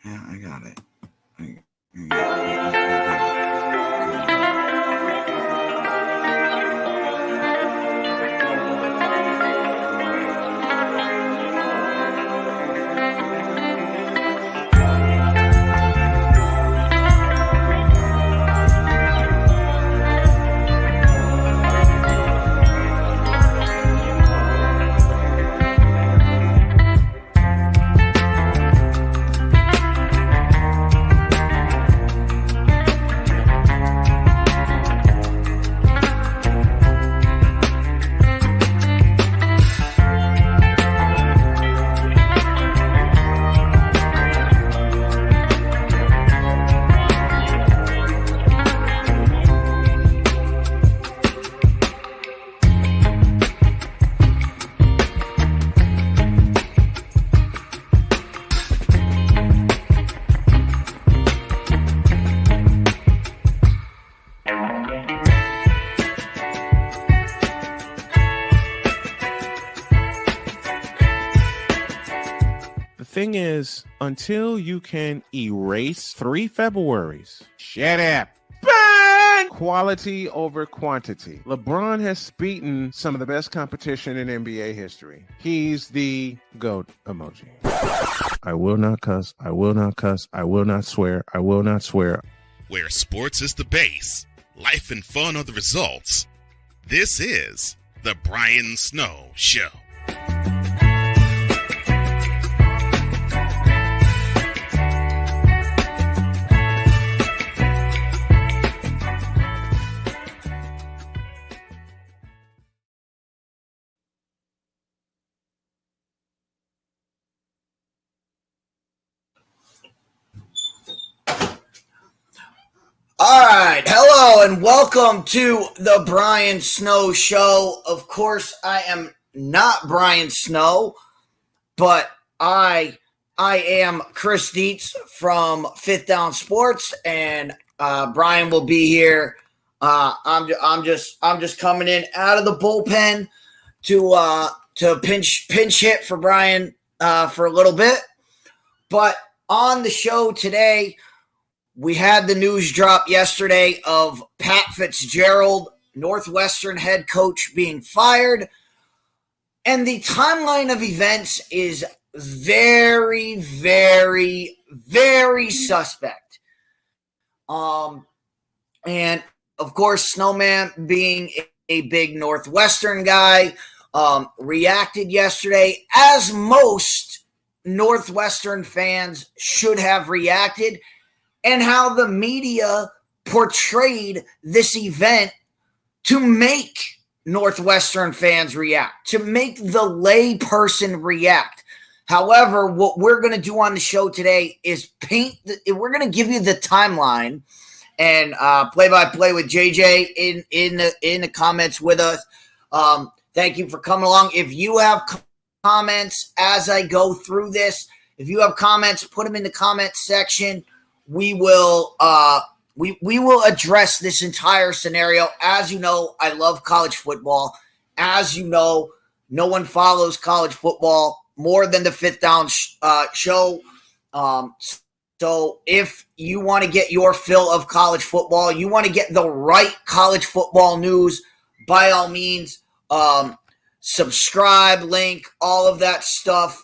Yeah, I got it. Thing is, until you can erase 3 Februaries, shut up. Bang! Quality over quantity. LeBron has beaten some of the best competition in NBA history. He's the GOAT emoji. I will not cuss. I will not cuss. I will not swear. I will not swear. Where sports is the base, life and fun are the results. This is the Brian Snow Show. All right, hello and welcome to the Brian Snow Show. Of course, I am not Brian Snow, but I am Chris Dietz from Fifth Down Sports, and Brian will be here. I'm just coming in out of the bullpen to pinch hit for Brian for a little bit. But on the show today, we had the news drop yesterday of Pat Fitzgerald, Northwestern head coach, being fired. And the timeline of events is very, very, very suspect. And, of course, Snowman, being a big Northwestern guy, reacted yesterday, as most Northwestern fans should have reacted, and how the media portrayed this event to make Northwestern fans react, to make the lay person react. However, what we're going to do on the show today is we're going to give you the timeline and play-by-play with JJ in the comments with us. Thank you for coming along. If you have comments as I go through this, if you have comments, put them in the comments section. We will we will address this entire scenario. As you know, I love college football. As you know, no one follows college football more than the Fifth Down Show. So if you want to get your fill of college football, you want to get the right college football news, by all means, subscribe, link, all of that stuff.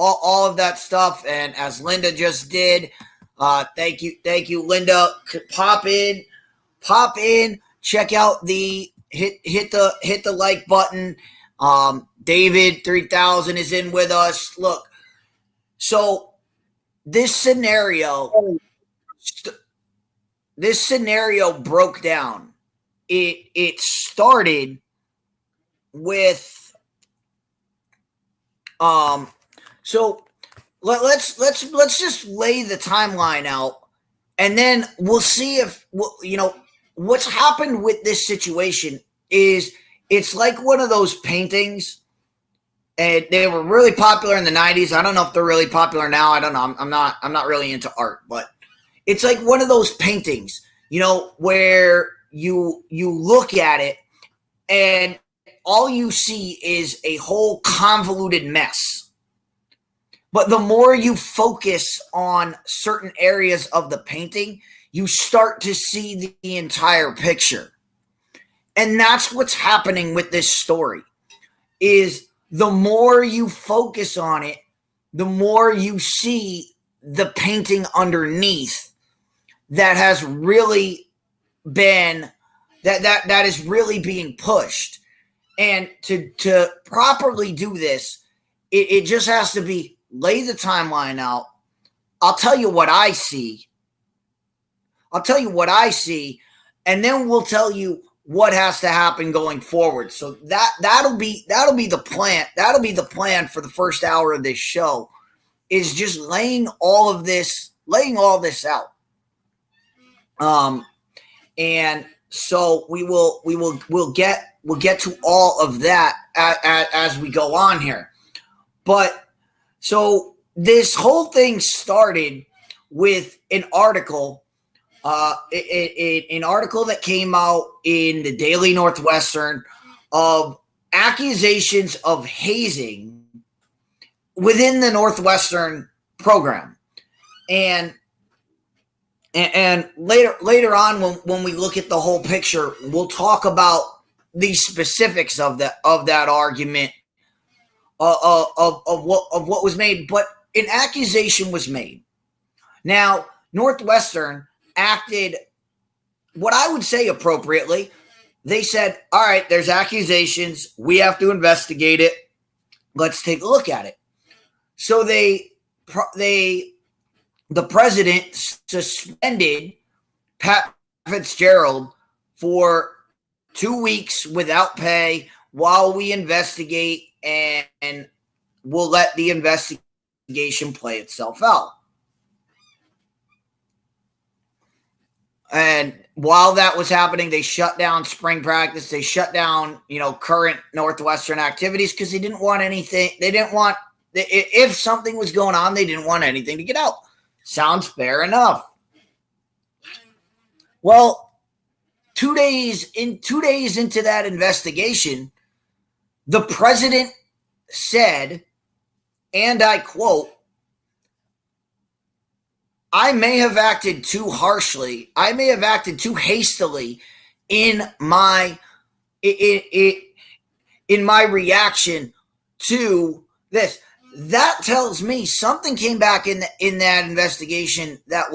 All of that stuff, and as Linda just did, thank you, Linda. Pop in, check out the hit the like button. David 3000 is in with us. Look, so this scenario broke down. It started with So let's just lay the timeline out, and then we'll see if what's happened with this situation is it's like one of those paintings, and they were really popular in the 90s. I don't know if they're really popular now. I don't know. I'm not really into art, but it's like one of those paintings, where you look at it and all you see is a whole convoluted mess. But the more you focus on certain areas of the painting, you start to see the entire picture. And that's what's happening with this story, is the more you focus on it, the more you see the painting underneath that has really been, that is really being pushed. And to properly do this, it just has to be, lay the timeline out. I'll tell you what I see. And then we'll tell you what has to happen going forward. So that'll be the plan. That'll be the plan for the first hour of this show, is just laying all this out. And so we'll get to all of that as we go on here. But so this whole thing started with an article, an article that came out in the Daily Northwestern of accusations of hazing within the Northwestern program. And later on, when we look at the whole picture, we'll talk about the specifics of that argument of what was made. But an accusation was made. Now, Northwestern acted, what I would say, appropriately. They said, all right, there's accusations. We have to investigate it. Let's take a look at it. So the president suspended Pat Fitzgerald for 2 weeks without pay while we investigate, and we'll let the investigation play itself out. And while that was happening, they shut down spring practice. They shut down, current Northwestern activities, because they didn't want anything. They didn't want, if something was going on, they didn't want anything to get out. Sounds fair enough. Well, 2 days into that investigation, the president said, and I quote, I may have acted too harshly. I may have acted too hastily in my reaction to this. That tells me something came back in that investigation that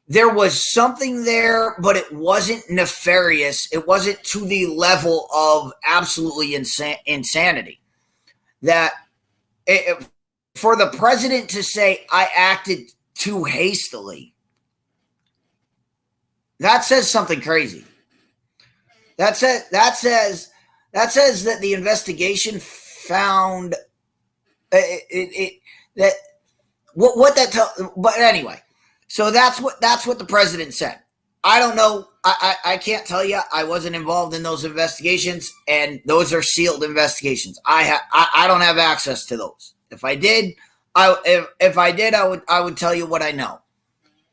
there was something there, but it wasn't nefarious. It wasn't to the level of absolutely insanity. That for the president to say, I acted too hastily, that says something crazy. That says that the investigation found that what that tell. But anyway, so that's what the president said. I don't know. I can't tell you. I wasn't involved in those investigations, and those are sealed investigations. I don't have access to those. If I did, I would tell you what I know.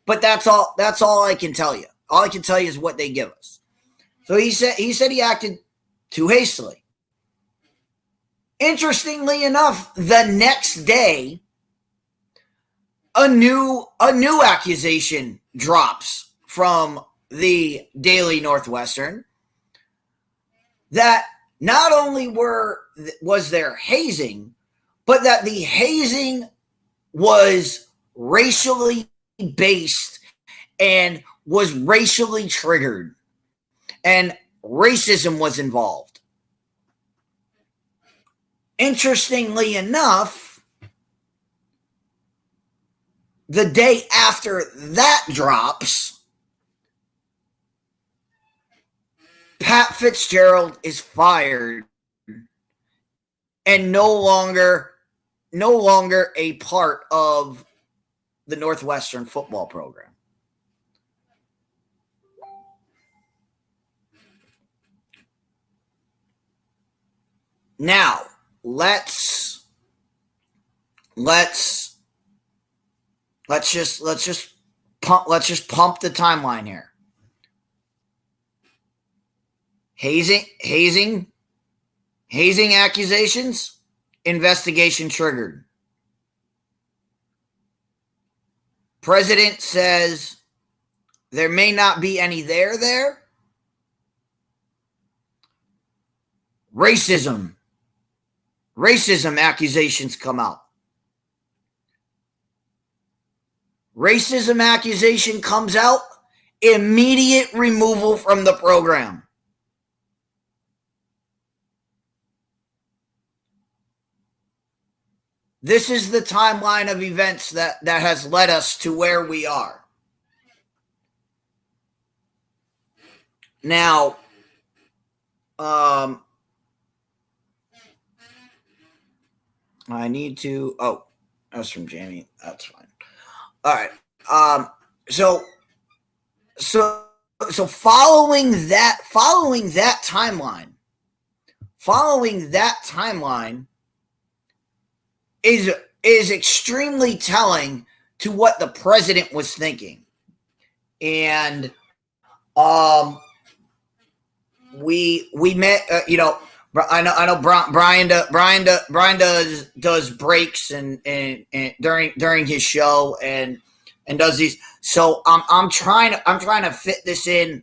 But that's all I can tell you. All I can tell you is what they give us. So he said he acted too hastily. Interestingly enough, the next day, a new accusation drops from the Daily Northwestern that not only was there hazing, but that the hazing was racially based and was racially triggered, and racism was involved. Interestingly enough, the day after that drops, Pat Fitzgerald is fired and no longer a part of the Northwestern football program. Now, let's just pump the timeline here. Hazing accusations, investigation triggered. President says there may not be any there. Racism accusations come out. Racism accusation comes out, immediate removal from the program. This is the timeline of events that has led us to where we are. Now, I need to, that's from Jamie. That's fine. All right. So following that timeline is extremely telling to what the president was thinking. And we met, I know Brian does breaks and during his show and does these. So I'm trying to fit this in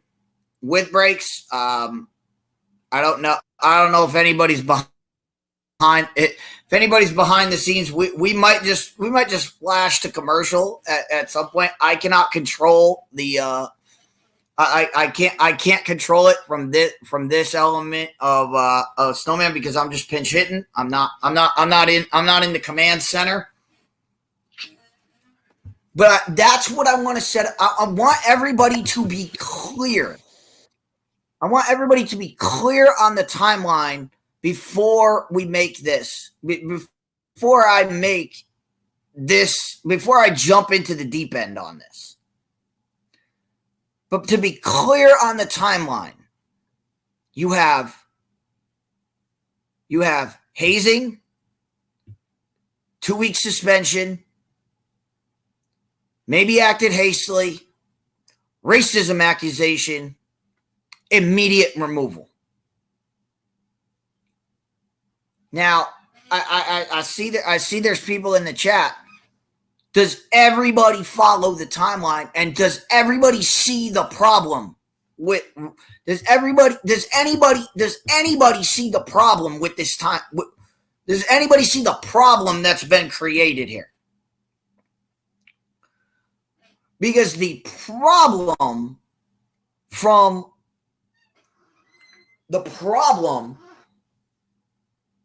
with breaks. I don't know if anybody's behind it. If anybody's behind the scenes, we might just flash to commercial at some point. I cannot control the I can't control it from this element of Snowman because I'm just pinch hitting. I'm not in the command center. But that's what I want to set. I want everybody to be clear. I want everybody to be clear on the timeline before we make this. Before I jump into the deep end on this. But to be clear on the timeline, you have hazing, 2-week suspension, maybe acted hastily, racism accusation, immediate removal. Now, I see there's people in the chat. Does everybody follow the timeline, and does everybody see the problem with? Does anybody see the problem with this time? Does anybody see the problem that's been created here? Because the problem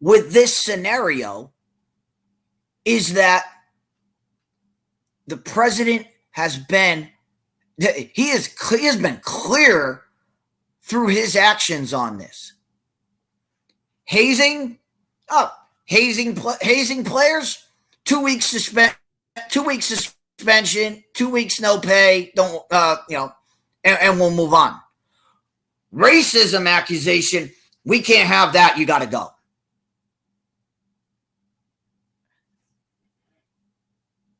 with this scenario is that the president has been clear through his actions on this. Hazing players, 2 weeks suspension, 2 weeks no pay, and we'll move on. Racism accusation, we can't have that, you got to go.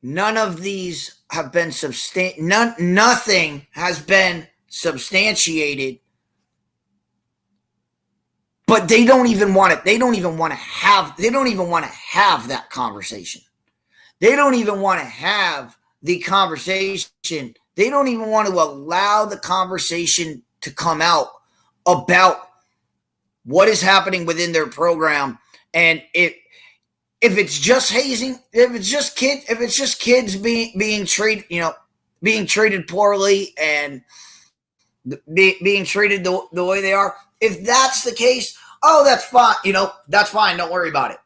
None of these have been nothing has been substantiated, but they don't even want it. They don't even want to have that conversation. They don't even want to have the conversation. They don't even want to allow the conversation to come out about what is happening within their program. And if it's just hazing, if it's just kids being treated poorly and being treated the way they are, if that's the case, that's fine. That's fine. Don't worry about it.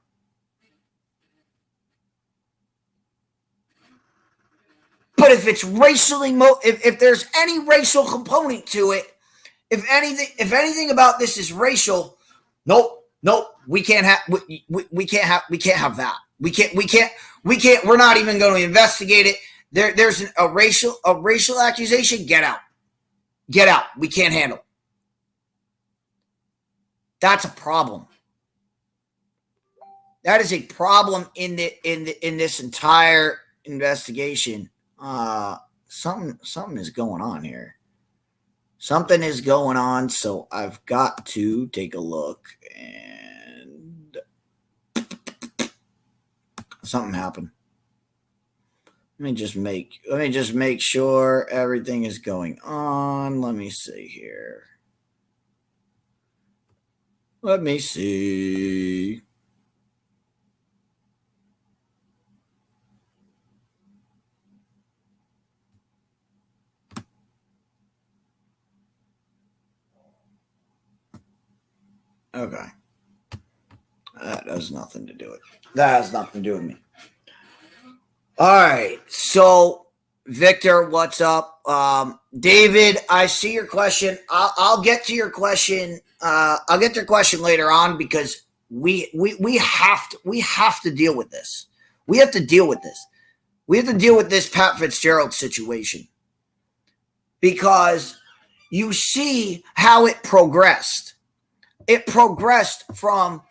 But if it's racially, if there's any racial component to it, if anything about this is racial, nope. We can't have that. We can't. We're not even going to investigate it. There's a racial accusation. Get out. We can't handle it. That's a problem. That is a problem in this entire investigation. Something is going on here. Something is going on, so I've got to take a look. And something happened. Let me just make sure everything is going on. Let me see here. Let me see. Okay. That has nothing to do with it. That has nothing to do with me. All right. So, Victor, what's up? David, I see your question. I'll get to your question. I'll get to your question later on because we have to deal with this. We have to deal with this. We have to deal with this Pat Fitzgerald situation because you see how it progressed. It progressed from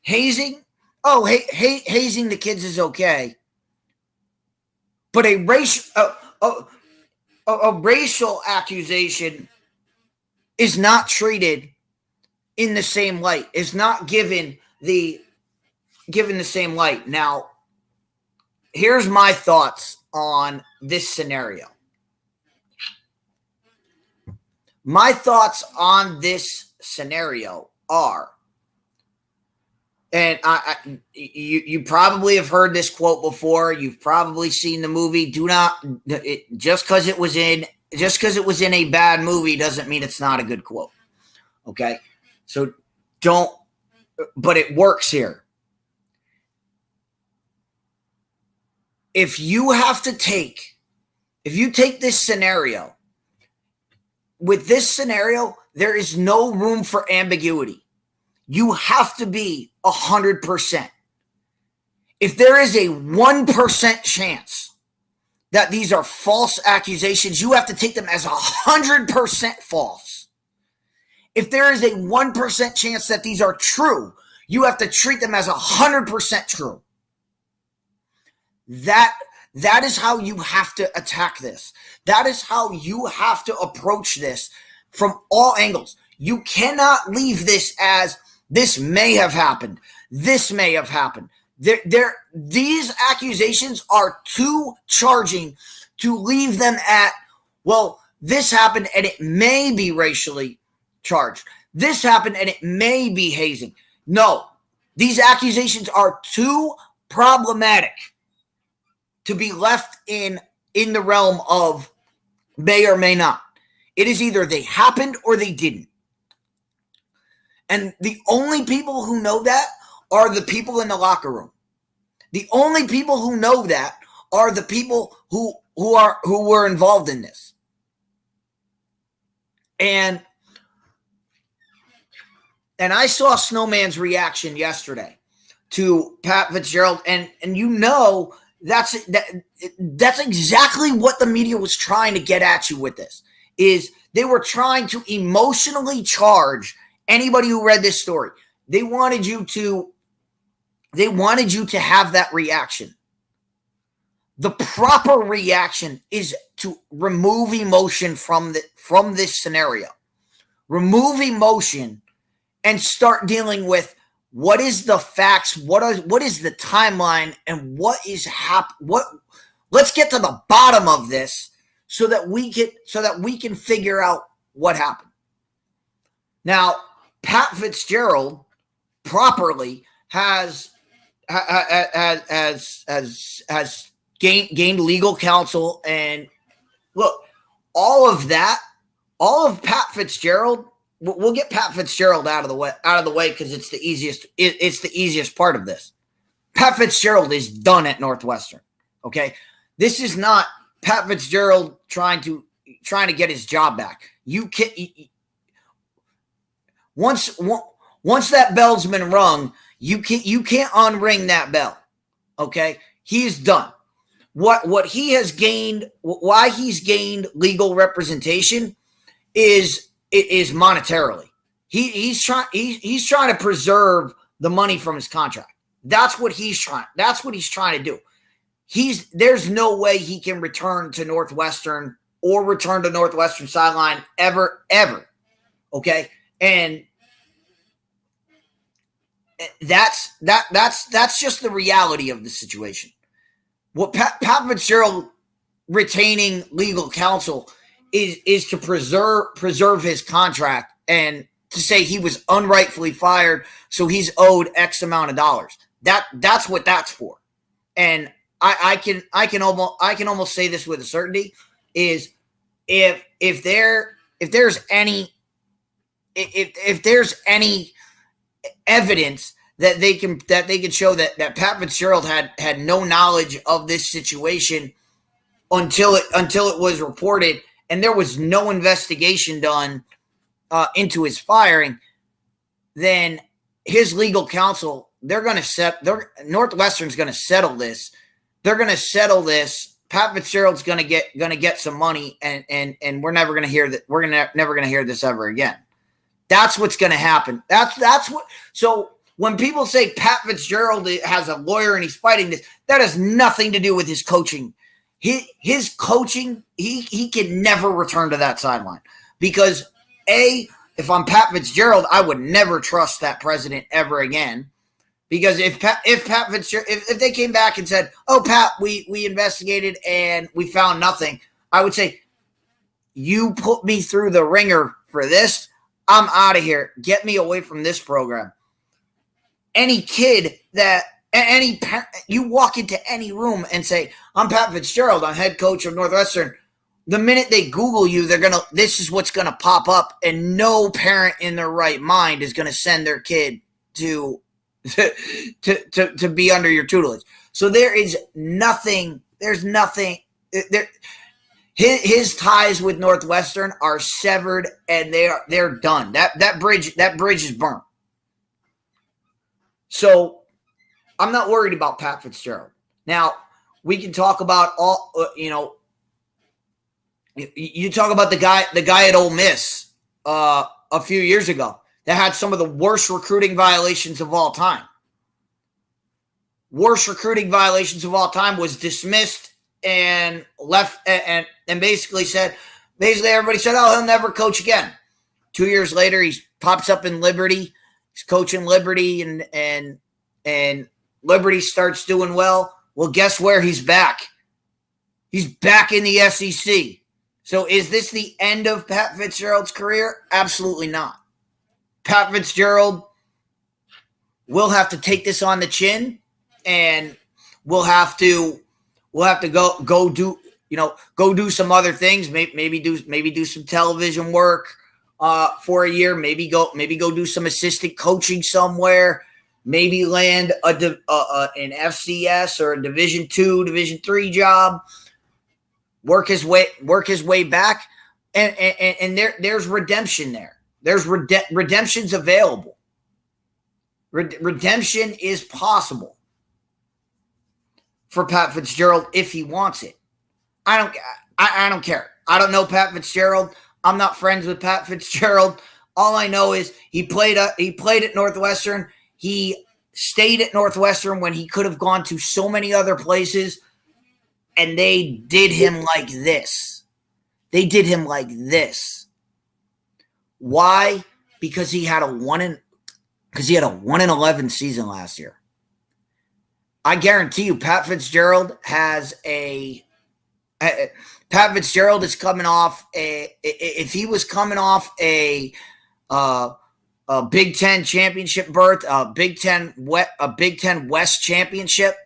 hazing. Oh, hazing the kids is okay. But a racial accusation is not treated in the same light. Is not given the same light. Now, here's my thoughts on this scenario. My thoughts on this scenario are, and you probably have heard this quote before. You've probably seen the movie. Just because it was in a bad movie doesn't mean it's not a good quote. Okay, so but it works here. If you take this scenario, with this scenario, there is no room for ambiguity. You have to be 100%. If there is a 1% chance that these are false accusations, you have to take them as 100% false. If there is a 1% chance that these are true, you have to treat them as 100% true. That is how you have to attack this. That is how you have to approach this from all angles. You cannot leave this as this may have happened. This may have happened. These accusations are too charging to leave them at, well, this happened and it may be racially charged. This happened and it may be hazing. No, these accusations are too problematic to be left in the realm of may or may not. It is either they happened or they didn't. And the only people who know that are the people in the locker room. The only people who know that are the people who were involved in this. And I saw Snowman's reaction yesterday to Pat Fitzgerald, and you know that's exactly what the media was trying to get at you with this. Is they were trying to emotionally charge anybody who read this story. They wanted you to have that reaction. The proper reaction is to remove emotion from this scenario. Remove emotion and start dealing with what is the facts, what is the timeline, and what is let's get to the bottom of this so that we can figure out what happened. Now, Pat Fitzgerald properly has gained legal counsel, and look, all of Pat Fitzgerald. We'll get Pat Fitzgerald out of the way because it's the easiest. It's the easiest part of this. Pat Fitzgerald is done at Northwestern. Okay, this is not Pat Fitzgerald trying to get his job back. You can once that bell's been rung, you can't unring that bell. Okay, he's done. What he has gained, why he's gained legal representation is monetarily. He's trying to preserve the money from his contract. That's what he's trying to do. There's no way he can return to Northwestern or return to Northwestern sideline ever. Okay? And that's just the reality of the situation. What Pat Fitzgerald retaining legal counsel is to preserve his contract and to say he was unrightfully fired, so he's owed X amount of dollars. That's what that's for. And I can almost say this with a certainty is if there's any evidence that they can show that Pat Fitzgerald had no knowledge of this situation until it was reported, and there was no investigation done into his firing, then his legal counsel, Northwestern's going to settle this. They're going to settle this. Pat Fitzgerald's going to get some money, and we're never going to hear that. We're never going to hear this ever again. That's what's going to happen. That's what. So when people say Pat Fitzgerald has a lawyer and he's fighting this, that has nothing to do with his coaching. His coaching, he can never return to that sideline because if I'm Pat Fitzgerald, I would never trust that president ever again. Because if Pat Fitzgerald, if they came back and said, "Oh, Pat, we investigated and we found nothing," I would say, "You put me through the ringer for this. I'm out of here. Get me away from this program." Any kid you walk into any room and say, "I'm Pat Fitzgerald, I'm head coach of Northwestern." The minute they Google you, this is what's gonna pop up, and no parent in their right mind is gonna send their kid to be under your tutelage. So there's nothing there. His ties with Northwestern are severed, and they're done. That bridge is burnt. So I'm not worried about Pat Fitzgerald. Now we can talk about all. You talk about the guy at Ole Miss a few years ago that had some of the worst recruiting violations of all time. Worst recruiting violations of all time, was dismissed and left, and basically everybody said, "Oh, he'll never coach again." 2 years later, he pops up in Liberty. He's coaching Liberty, and Liberty starts doing well. Well, guess where he's back? He's back in the SEC. So is this the end of Pat Fitzgerald's career? Absolutely not. Pat Fitzgerald will have to take this on the chin, and we'll have to go do some other things. Maybe do some television work for a year. Maybe go do some assistant coaching somewhere. Maybe land an FCS or a Division II, Division III job. Work his way back, and there's redemption there. There's redemption's available. Redemption is possible for Pat Fitzgerald if he wants it. I don't care. I don't know Pat Fitzgerald. I'm not friends with Pat Fitzgerald. All I know is he played at Northwestern. He stayed at Northwestern when he could have gone to so many other places, and they did him like this. They did him like this. Why? Because he had a 1-11 season last year. I guarantee you, Pat Fitzgerald is coming off if he was coming off a Big Ten championship berth, a Big Ten West championship,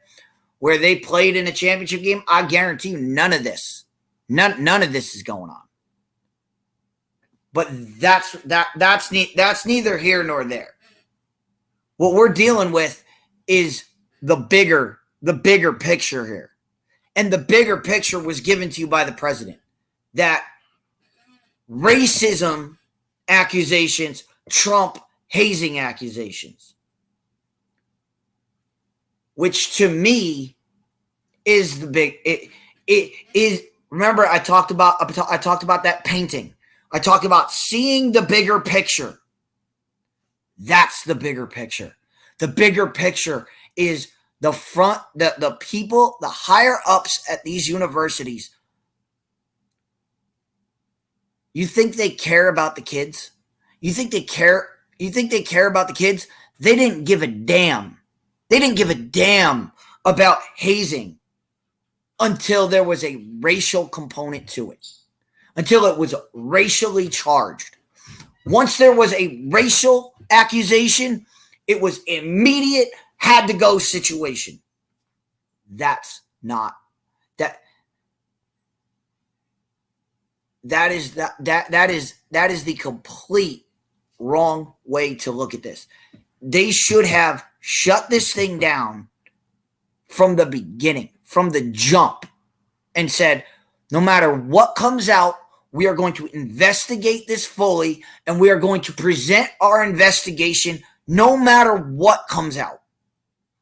where they played in a championship game, I guarantee you none of this is going on. But that's neither here nor there. What we're dealing with is the bigger picture here. And the bigger picture was given to you by the president, that racism accusations trump hazing accusations, which to me is the big. It is. Remember, I talked about that painting. I talked about seeing the bigger picture. That's the bigger picture. The bigger picture is the people, the higher ups at these universities. You think they care about the kids? You think they care about the kids? They didn't give a damn. They didn't give a damn about hazing until there was a racial component to it, until it was racially charged. Once there was a racial accusation, it was immediate, had to go situation. That's not that. That is the complete wrong way to look at this. They should have shut this thing down from the beginning, from the jump, and said, no matter what comes out, we are going to investigate this fully, and we are going to present our investigation no matter what comes out.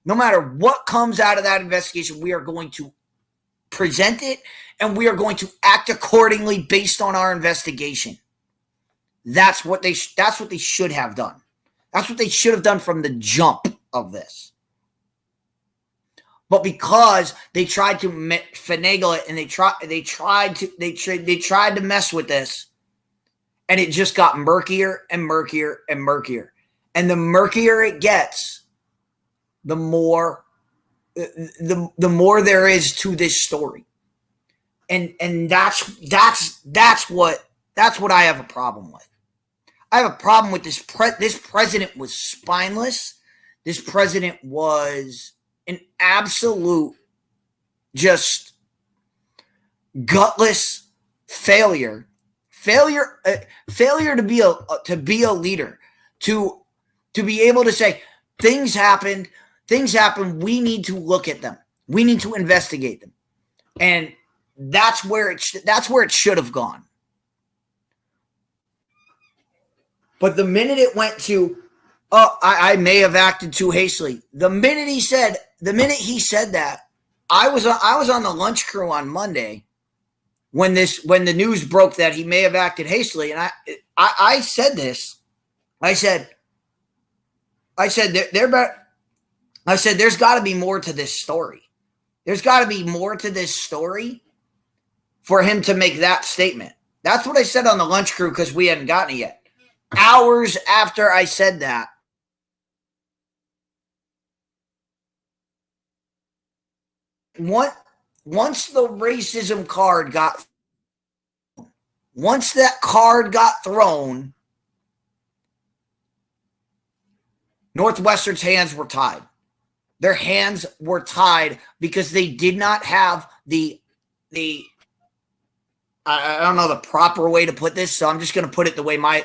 No matter what comes out of that investigation, we are going to present it, and we are going to act accordingly based on our investigation. That's what they should have done. That's what they should have done from the jump of this. But because they tried to finagle it and they tried to mess with this, and it just got murkier and murkier and murkier. And the murkier it gets, the more there is to this story. And that's what I have a problem with. I have a problem with this. This president was spineless. This president was an absolute, just gutless failure. Failure to be a leader. To be able to say things happened. We need to look at them. We need to investigate them, and that's where it should have gone. But the minute it went to, I may have acted too hastily. The minute he said that, I was on the lunch crew on Monday when the news broke that he may have acted hastily, and I said this. I said there's got to be more to this story. There's got to be more to this story for him to make that statement. That's what I said on the lunch crew because we hadn't gotten it yet. Hours after I said that, once the racism card got, once that card got thrown, Northwestern's hands were tied. Their hands were tied because they did not have the I don't know the proper way to put this, so I'm just going to put it the way my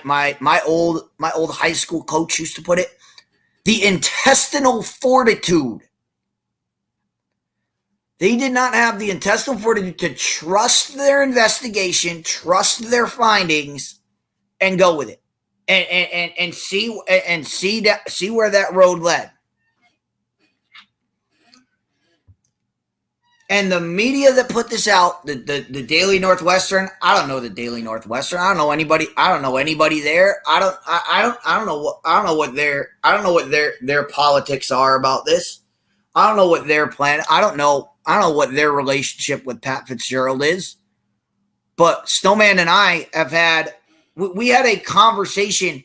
old high school coach used to put it. The intestinal fortitude. They did not have the intestinal fortitude to trust their investigation, trust their findings, and go with it, and see where that road led. And the media that put this out, the Daily Northwestern, I don't know the Daily Northwestern. I don't know anybody there. I don't know what their politics are about this. I don't know what their plan. I don't know what their relationship with Pat Fitzgerald is. But Snowman and I we had a conversation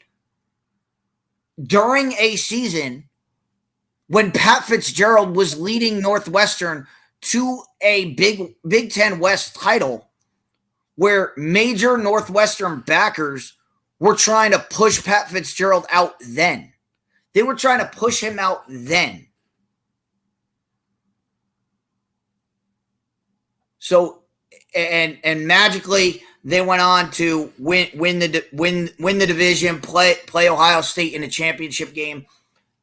during a season when Pat Fitzgerald was leading Northwestern to a Big Ten West title, where major Northwestern backers were trying to push Pat Fitzgerald out then. They were trying to push him out then. So, and magically they went on to win the division, play Ohio State in a championship game.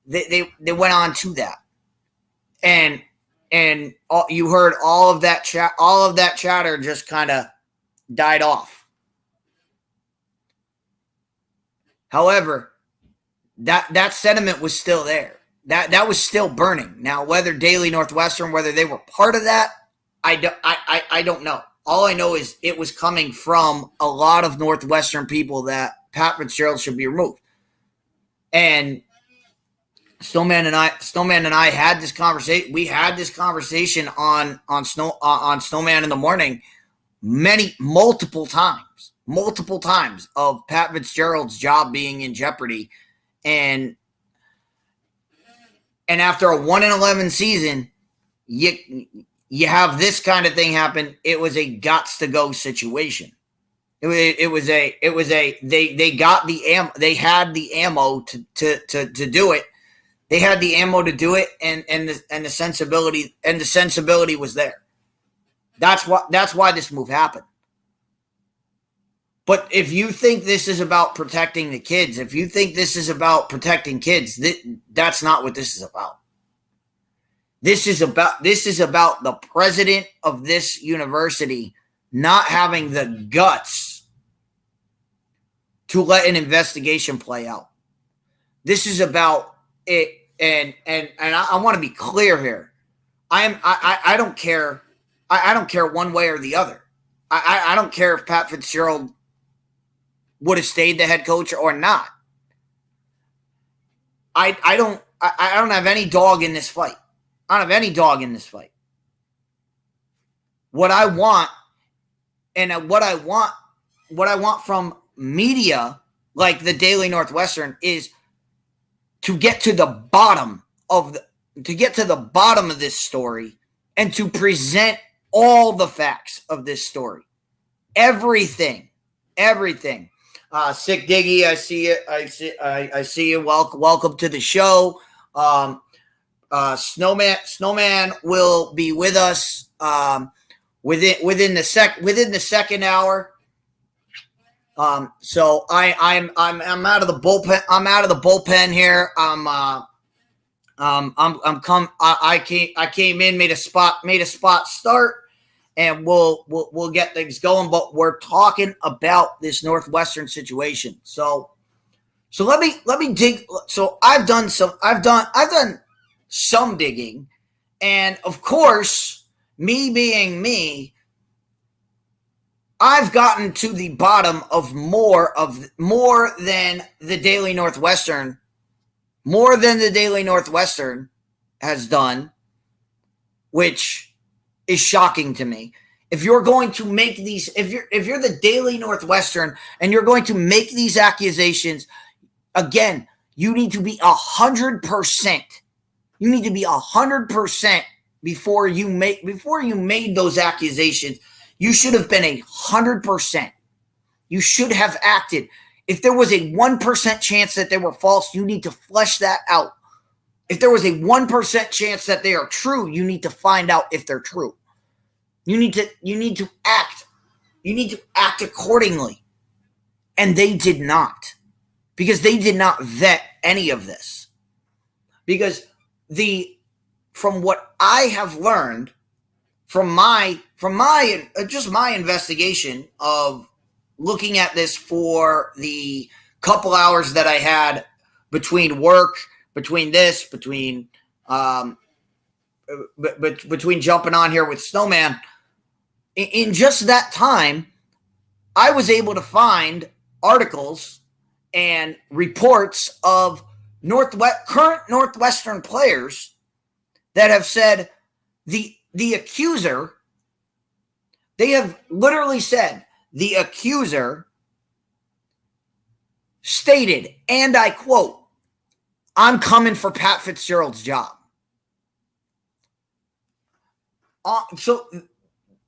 They went on to that, and you heard all of that chatter just kind of died off. However, that sentiment was still there. That was still burning. Now, whether Daily Northwestern, whether they were part of that, I don't know. All I know is it was coming from a lot of Northwestern people that Pat Fitzgerald should be removed. And Snowman and I had this conversation. We had this conversation on Snowman in the Morning multiple times of Pat Fitzgerald's job being in jeopardy, and after a 1-11 season, you have this kind of thing happen. It was a gots to go situation. It was a they got the ammo. They had the ammo to do it. They had the ammo to do it, and the sensibility was there. That's why this move happened. But if you think this is about protecting the kids, if you think this is about protecting kids, that's not what this is about. This is about the president of this university not having the guts to let an investigation play out. This is about it, and I want to be clear here. I don't care. I don't care one way or the other. I don't care if Pat Fitzgerald would have stayed the head coach or not. I don't have any dog in this fight. I don't have any dog in this fight. What I want from media like the Daily Northwestern is to get to the bottom of this story and to present all the facts of this story. Everything. Sick Diggy, I see it. I see you. Welcome to the show. Snowman will be with us within the second hour. So I'm out of the bullpen. I'm out of the bullpen here. I came in, made a spot start, and we'll get things going. But we're talking about this Northwestern situation. So let me dig. So I've done some digging, and of course, me being me, I've gotten to the bottom of more than the Daily Northwestern has done, which is shocking to me. If you're going to make these, if you're the Daily Northwestern and you're going to make these accusations, again, you need to be 100%. You need to be 100% before you made those accusations. You should have been 100%. You should have acted. If there was a 1% chance that they were false, you need to flesh that out. If there was a 1% chance that they are true, you need to find out if they're true. You need to act. You need to act accordingly. And they did not. Because they did not vet any of this. Because from what I have learned from my investigation of looking at this for the couple hours that I had between work, between jumping on here with Snowman, in just that time, I was able to find articles and reports of current Northwestern players that have said the accuser, they have literally said the accuser stated, and I quote, "I'm coming for Pat Fitzgerald's job." So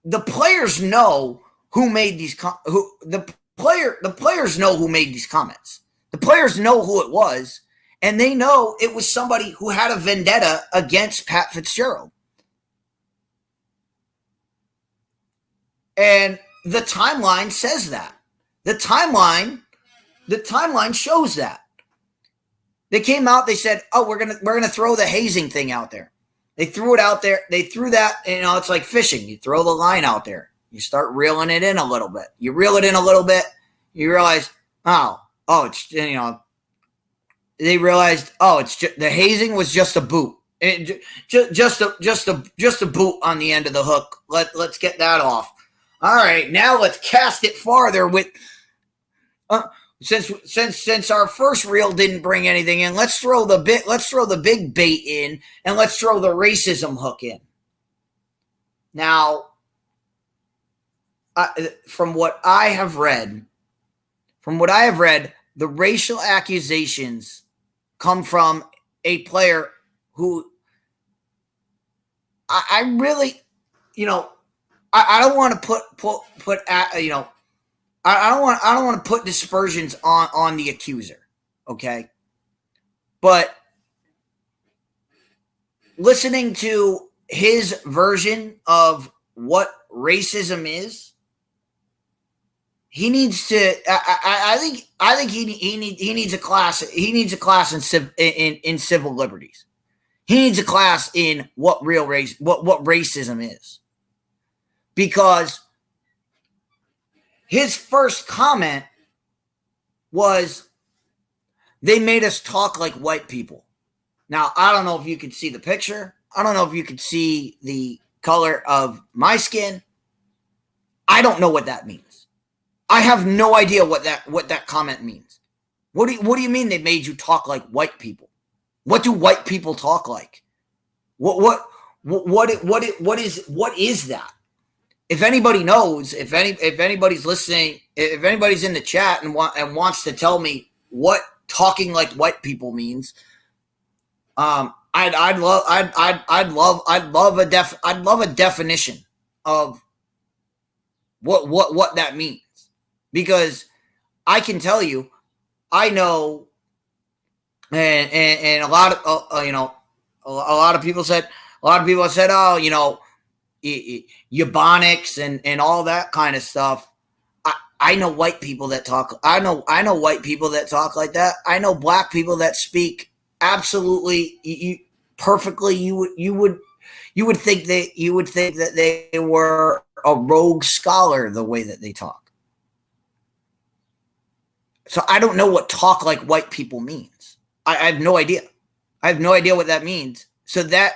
the players know who made these. The players know who made these comments. The players know who it was, and they know it was somebody who had a vendetta against Pat Fitzgerald. And the timeline says that. The timeline shows that. They came out, they said, "Oh, we're gonna throw the hazing thing out there." They threw it out there. They threw that, it's like fishing. You throw the line out there. You start reeling it in a little bit. You reel it in a little bit, you realize, it's they realized, it's just, the hazing was just a boot. Just a boot on the end of the hook. Let's get that off. All right, now let's cast it farther with since our first reel didn't bring anything in, let's throw the big bait in, and let's throw the racism hook in. Now, from what I have read, the racial accusations come from a player who I you know, I don't want to put you know, I don't want to put dispersions on the accuser, okay? But listening to his version of what racism is, he needs to. I think he needs a class. He needs a class in civil liberties. He needs a class in what real race, what racism is, because his first comment was, "They made us talk like white people." Now, I don't know if you could see the picture. I don't know if you could see the color of my skin. I don't know what that means. I have no idea what that comment means. What do you mean they made you talk like white people? What do white people talk like? What is that? If anybody knows, if anybody's listening, if anybody's in the chat and wants to tell me what talking like white people means, I'd love a definition of what that means, because I can tell you, I know, and a lot of a lot of people said, oh, you know, Ebonics and all that kind of stuff. I know white people that talk. I know white people that talk like that. I know black people that speak absolutely perfectly. You would think that they were a rogue scholar the way that they talk. So I don't know what talk like white people means. I have no idea. I have no idea what that means. So that's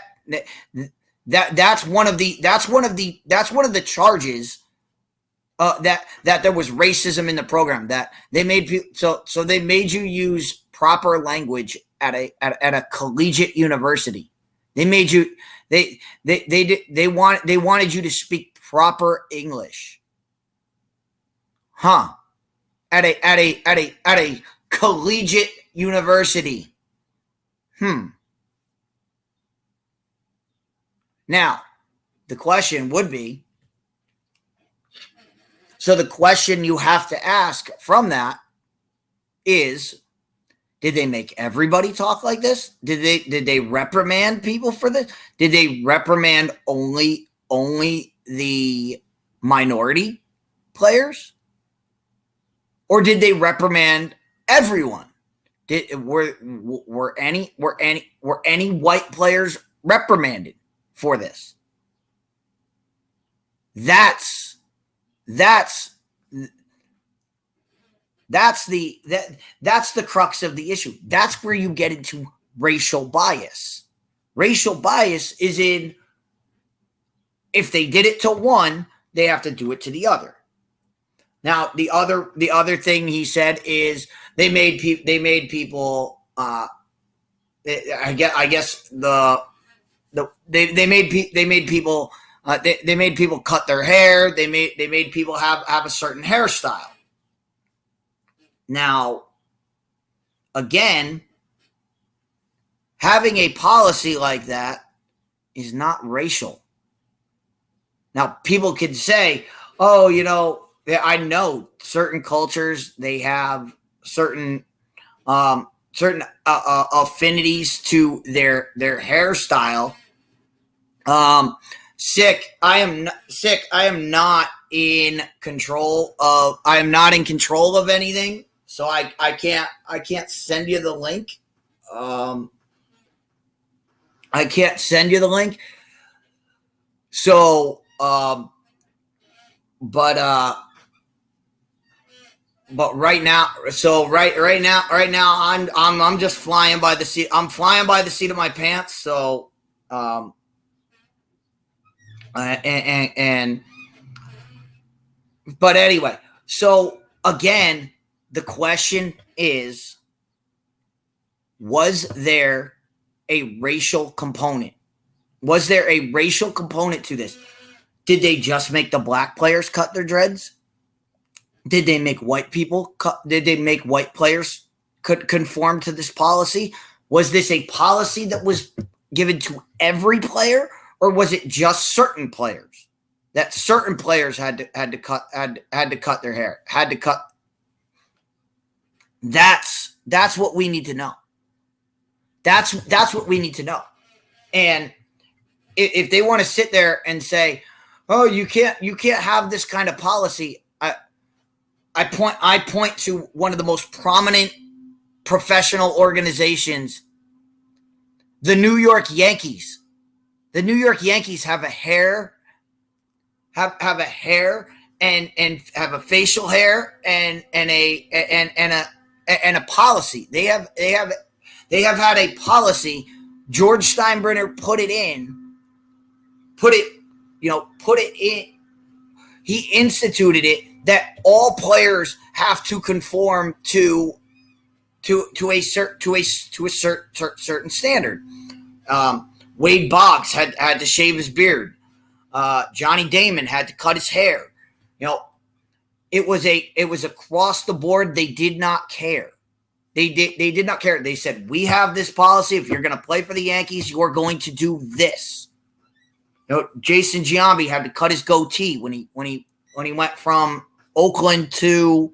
one of the charges that there was racism in the program, that they made so they made you use proper language at a collegiate university. They made you they wanted you to speak proper English. Huh. At a collegiate university. Now, the question would be, so the question you have to ask from that is, did they make everybody talk like this? Did they reprimand people for this? Did they reprimand only the minority players? Or did they reprimand everyone? Were any white players reprimanded for this? That's the crux of the issue. That's where you get into racial bias. Racial bias is in, if they did it to one, they have to do it to the other. Now, the other thing he said is they made people. I guess they made people cut their hair. They made people have a certain hairstyle. Now, again, having a policy like that is not racial. Now, people could say, "Oh, you know, I know certain cultures, they have certain affinities to their hairstyle." Sick. I am not in control of anything, so I can't send you the link. I can't send you the link. So, but right now, I'm just flying by the seat. I'm flying by the seat of my pants. So, but anyway, so again, the question is, was there a racial component? Was there a racial component to this? Did they just make the black players cut their dreads? Did they make white people did they make white players conform to this policy? Was this a policy that was given to every player, or was it just certain players? That certain players had to cut their hair, had to cut. That's what we need to know. That's what we need to know. And if they want to sit there and say, "Oh, you can't have this kind of policy," I point to one of the most prominent professional organizations, the New York Yankees. The New York Yankees have a hair, have a hair and have a facial hair and a policy. They have had a policy. George Steinbrenner put it in. He instituted it that all players have to conform to a certain standard. Wade Boggs had to shave his beard. Johnny Damon had to cut his hair. It was across the board. They did not care. They did not care. They said, we have this policy. If you're going to play for the Yankees, you're going to do this. Jason Giambi had to cut his goatee when he went from Oakland to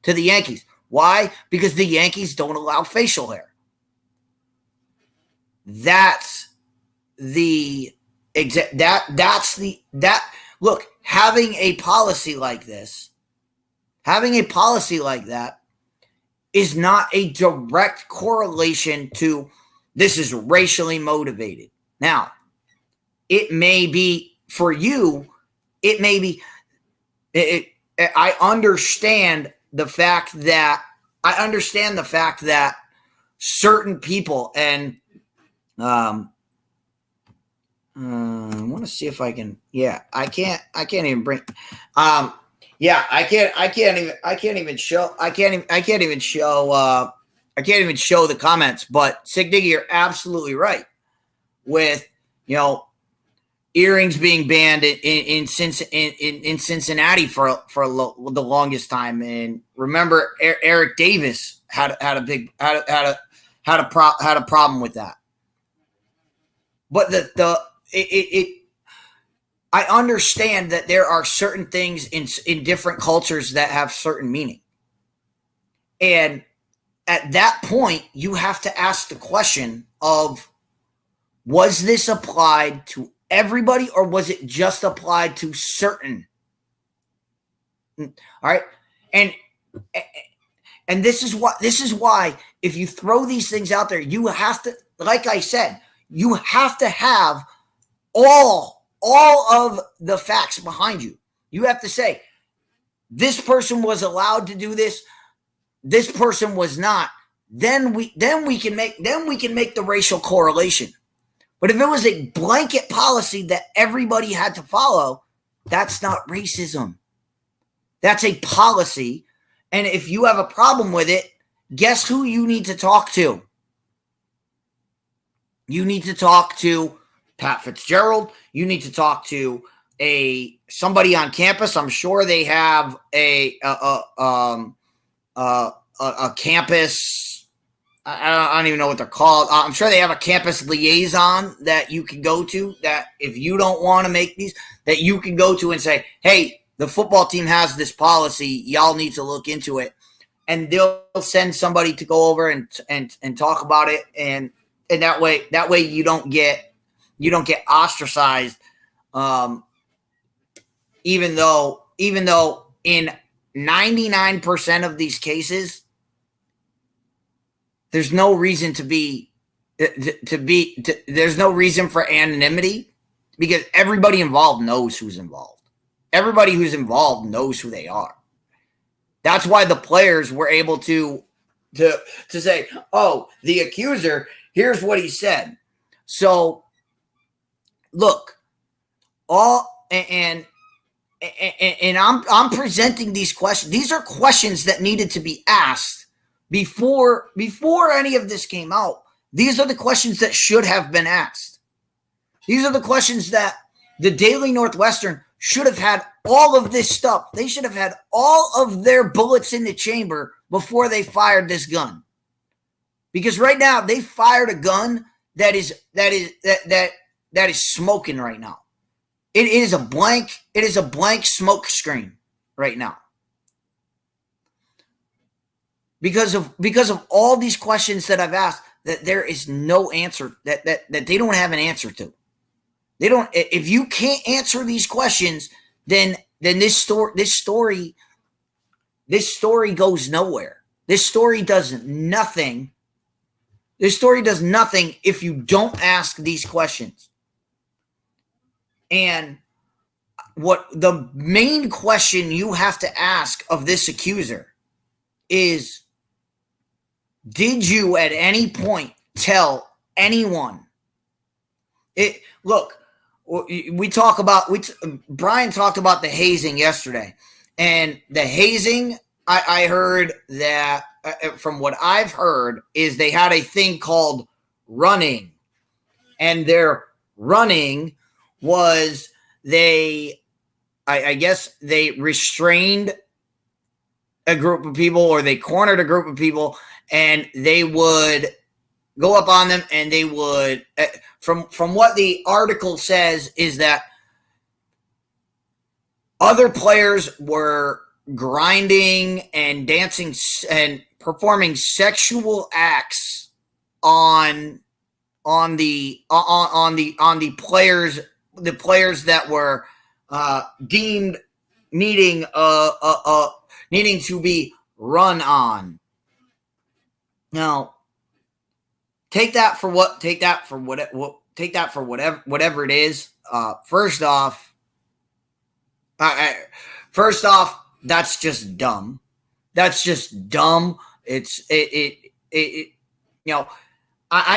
the Yankees. Why? Because the Yankees don't allow facial hair. Look, having a policy like that is not a direct correlation to this is racially motivated. Now, it may be for you, it may be, I understand the fact that certain people, and I want to see if I can. Yeah, I can't even bring. I can't even show the comments. But Sig Diggy, you're absolutely right with earrings being banned in Cincinnati for the longest time. And remember, Eric Davis had a problem with that. But I understand that there are certain things in different cultures that have certain meaning. And at that point, you have to ask the question of, was this applied to everybody or was it just applied to certain? All right. And this is why if you throw these things out there, you have to, like I said, you have to have all of the facts behind you. You have to say, this person was allowed to do this. This person was not. Then we can make the racial correlation. But if it was a blanket policy that everybody had to follow, that's not racism. That's a policy. And if you have a problem with it, guess who you need to talk to? You need to talk to Pat Fitzgerald. You need to talk to somebody on campus. I'm sure they have a campus. I don't even know what they're called. I'm sure they have a campus liaison that you can go to, that if you don't want to make these, that you can go to and say, hey, the football team has this policy. Y'all need to look into it. And they'll send somebody to go over and talk about it. And that way you don't get ostracized. Even though in 99% of these cases, there's no reason there's no reason for anonymity, because everybody involved knows who's involved. Everybody who's involved knows who they are. That's why the players were able to say, oh, the accuser, here's what he said. So look, I'm presenting these questions. These are questions that needed to be asked before any of this came out. These are the questions that should have been asked. These are the questions that the Daily Northwestern should have had all of this stuff. They should have had all of their bullets in the chamber before they fired this gun. Because right now they fired a gun that that is smoking right now. It is a blank smoke screen right now. Because of all these questions that I've asked, that there is no answer, that they don't have an answer to. They don't. If you can't answer these questions, then this story goes nowhere. This story does nothing. This story does nothing if you don't ask these questions. And what the main question you have to ask of this accuser is, did you at any point tell anyone? Look, Brian talked about the hazing yesterday, and the hazing, I heard that from what I've heard is they had a thing called running, and their running was I guess they restrained a group of people, or they cornered a group of people, and they would go up on them, and they would, from what the article says, is that other players were grinding and dancing and performing sexual acts on the players that were deemed needing to be run on. Now, take that for whatever it is. First off, that's just dumb. That's just dumb. I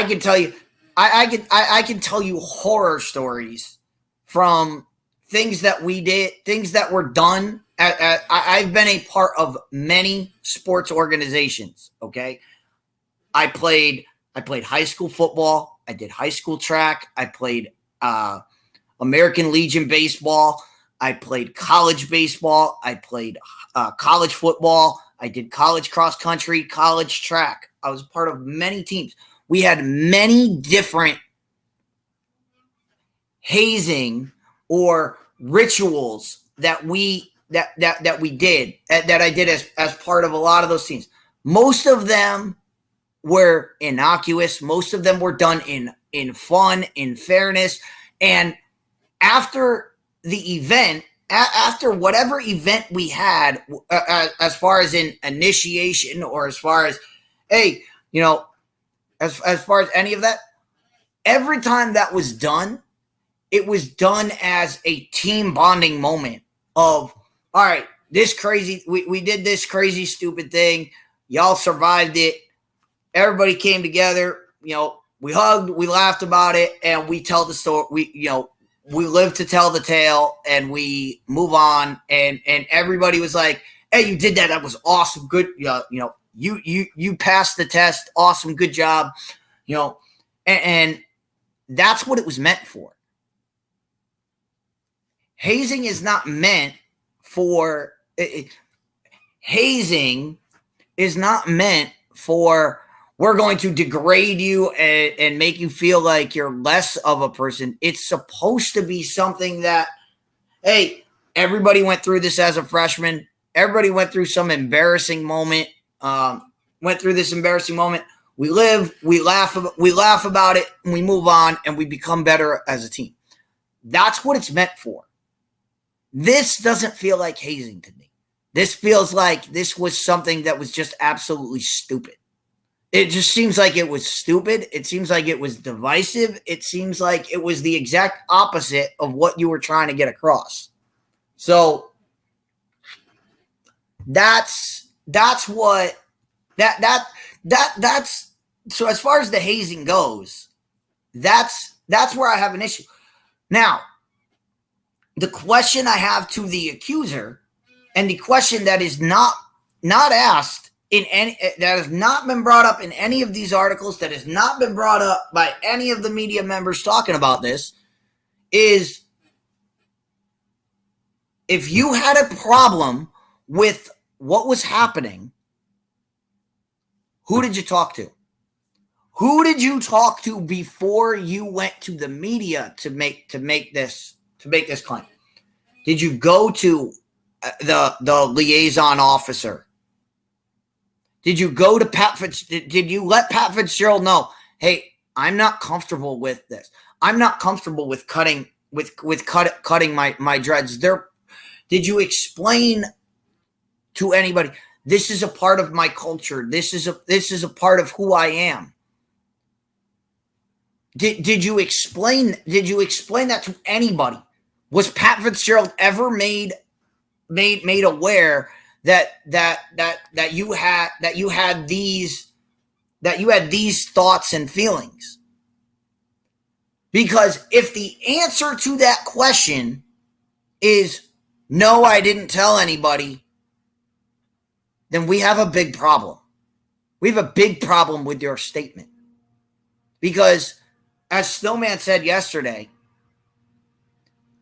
can tell you, I can tell you horror stories from things that we did, things that were done. I've been a part of many sports organizations. Okay, I played high school football. I did high school track. I played American Legion baseball. I played college baseball. I played college football. I did college cross country, college track. I was part of many teams. We had many different hazing or rituals that we did, that I did as part of a lot of those teams. Most of them were innocuous. Most of them were done in fun, in fairness. And after the event, after whatever event we had, as far as in initiation, or as far as, hey, as far as any of that, every time that was done, it was done as a team bonding moment of, all right, we did this crazy, stupid thing. Y'all survived it. Everybody came together, we hugged, we laughed about it, and we tell the story. We live to tell the tale, and we move on. And everybody was like, hey, you did that. That was awesome. Good. You passed the test. Awesome. Good job. And that's what it was meant for. Hazing is not meant for, hazing is not meant for, we're going to degrade you and make you feel like you're less of a person. It's supposed to be something that, hey, everybody went through this as a freshman. Everybody went through some embarrassing moment. We live, we laugh about it, and we move on, and we become better as a team. That's what it's meant for. This doesn't feel like hazing to me. This feels like this was something that was just absolutely stupid. It just seems like it was stupid. It seems like it was divisive. It seems like it was the exact opposite of what you were trying to get across. So that's so as far as the hazing goes, that's where I have an issue. Now, the question I have to the accuser, and the question that is not asked in any, that has not been brought up in any of these articles, that has not been brought up by any of the media members talking about this, is if you had a problem with what was happening, who did you talk to? Who did you talk to before you went to the media to make this claim? Did you go to the liaison officer? Did you go to Pat did you let Pat Fitzgerald know, hey, I'm not comfortable with this. I'm not comfortable with cutting my dreads. Did you explain to anybody, this is a part of my culture. This is a part of who I am? Did you explain that to anybody? Was Pat Fitzgerald ever made aware that you had these thoughts and feelings? Because if the answer to that question is no, I didn't tell anybody, then we have a big problem. We have a big problem with your statement. Because as Snowman said yesterday,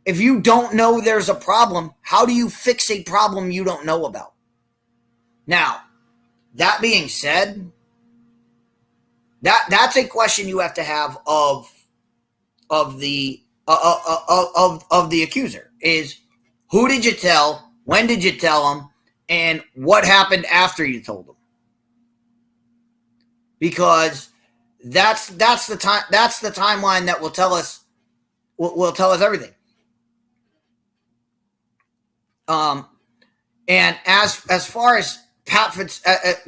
if you don't know there's a problem, how do you fix a problem you don't know about? Now, that being said, that's a question you have to have of the accuser is, who did you tell? When did you tell them? And what happened after you told them? Because that's the timeline that will tell us everything. And as far as Pat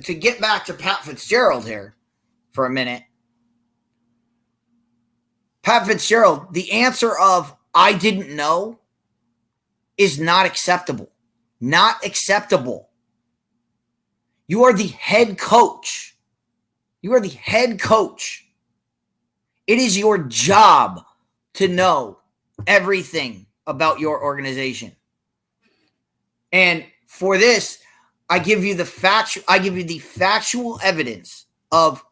to get back to Pat Fitzgerald here for a minute, Pat Fitzgerald, the answer of I didn't know is not acceptable. Not acceptable. You are the head coach. You are the head coach. It is your job to know everything about your organization. And for this, I give you the factual evidence of,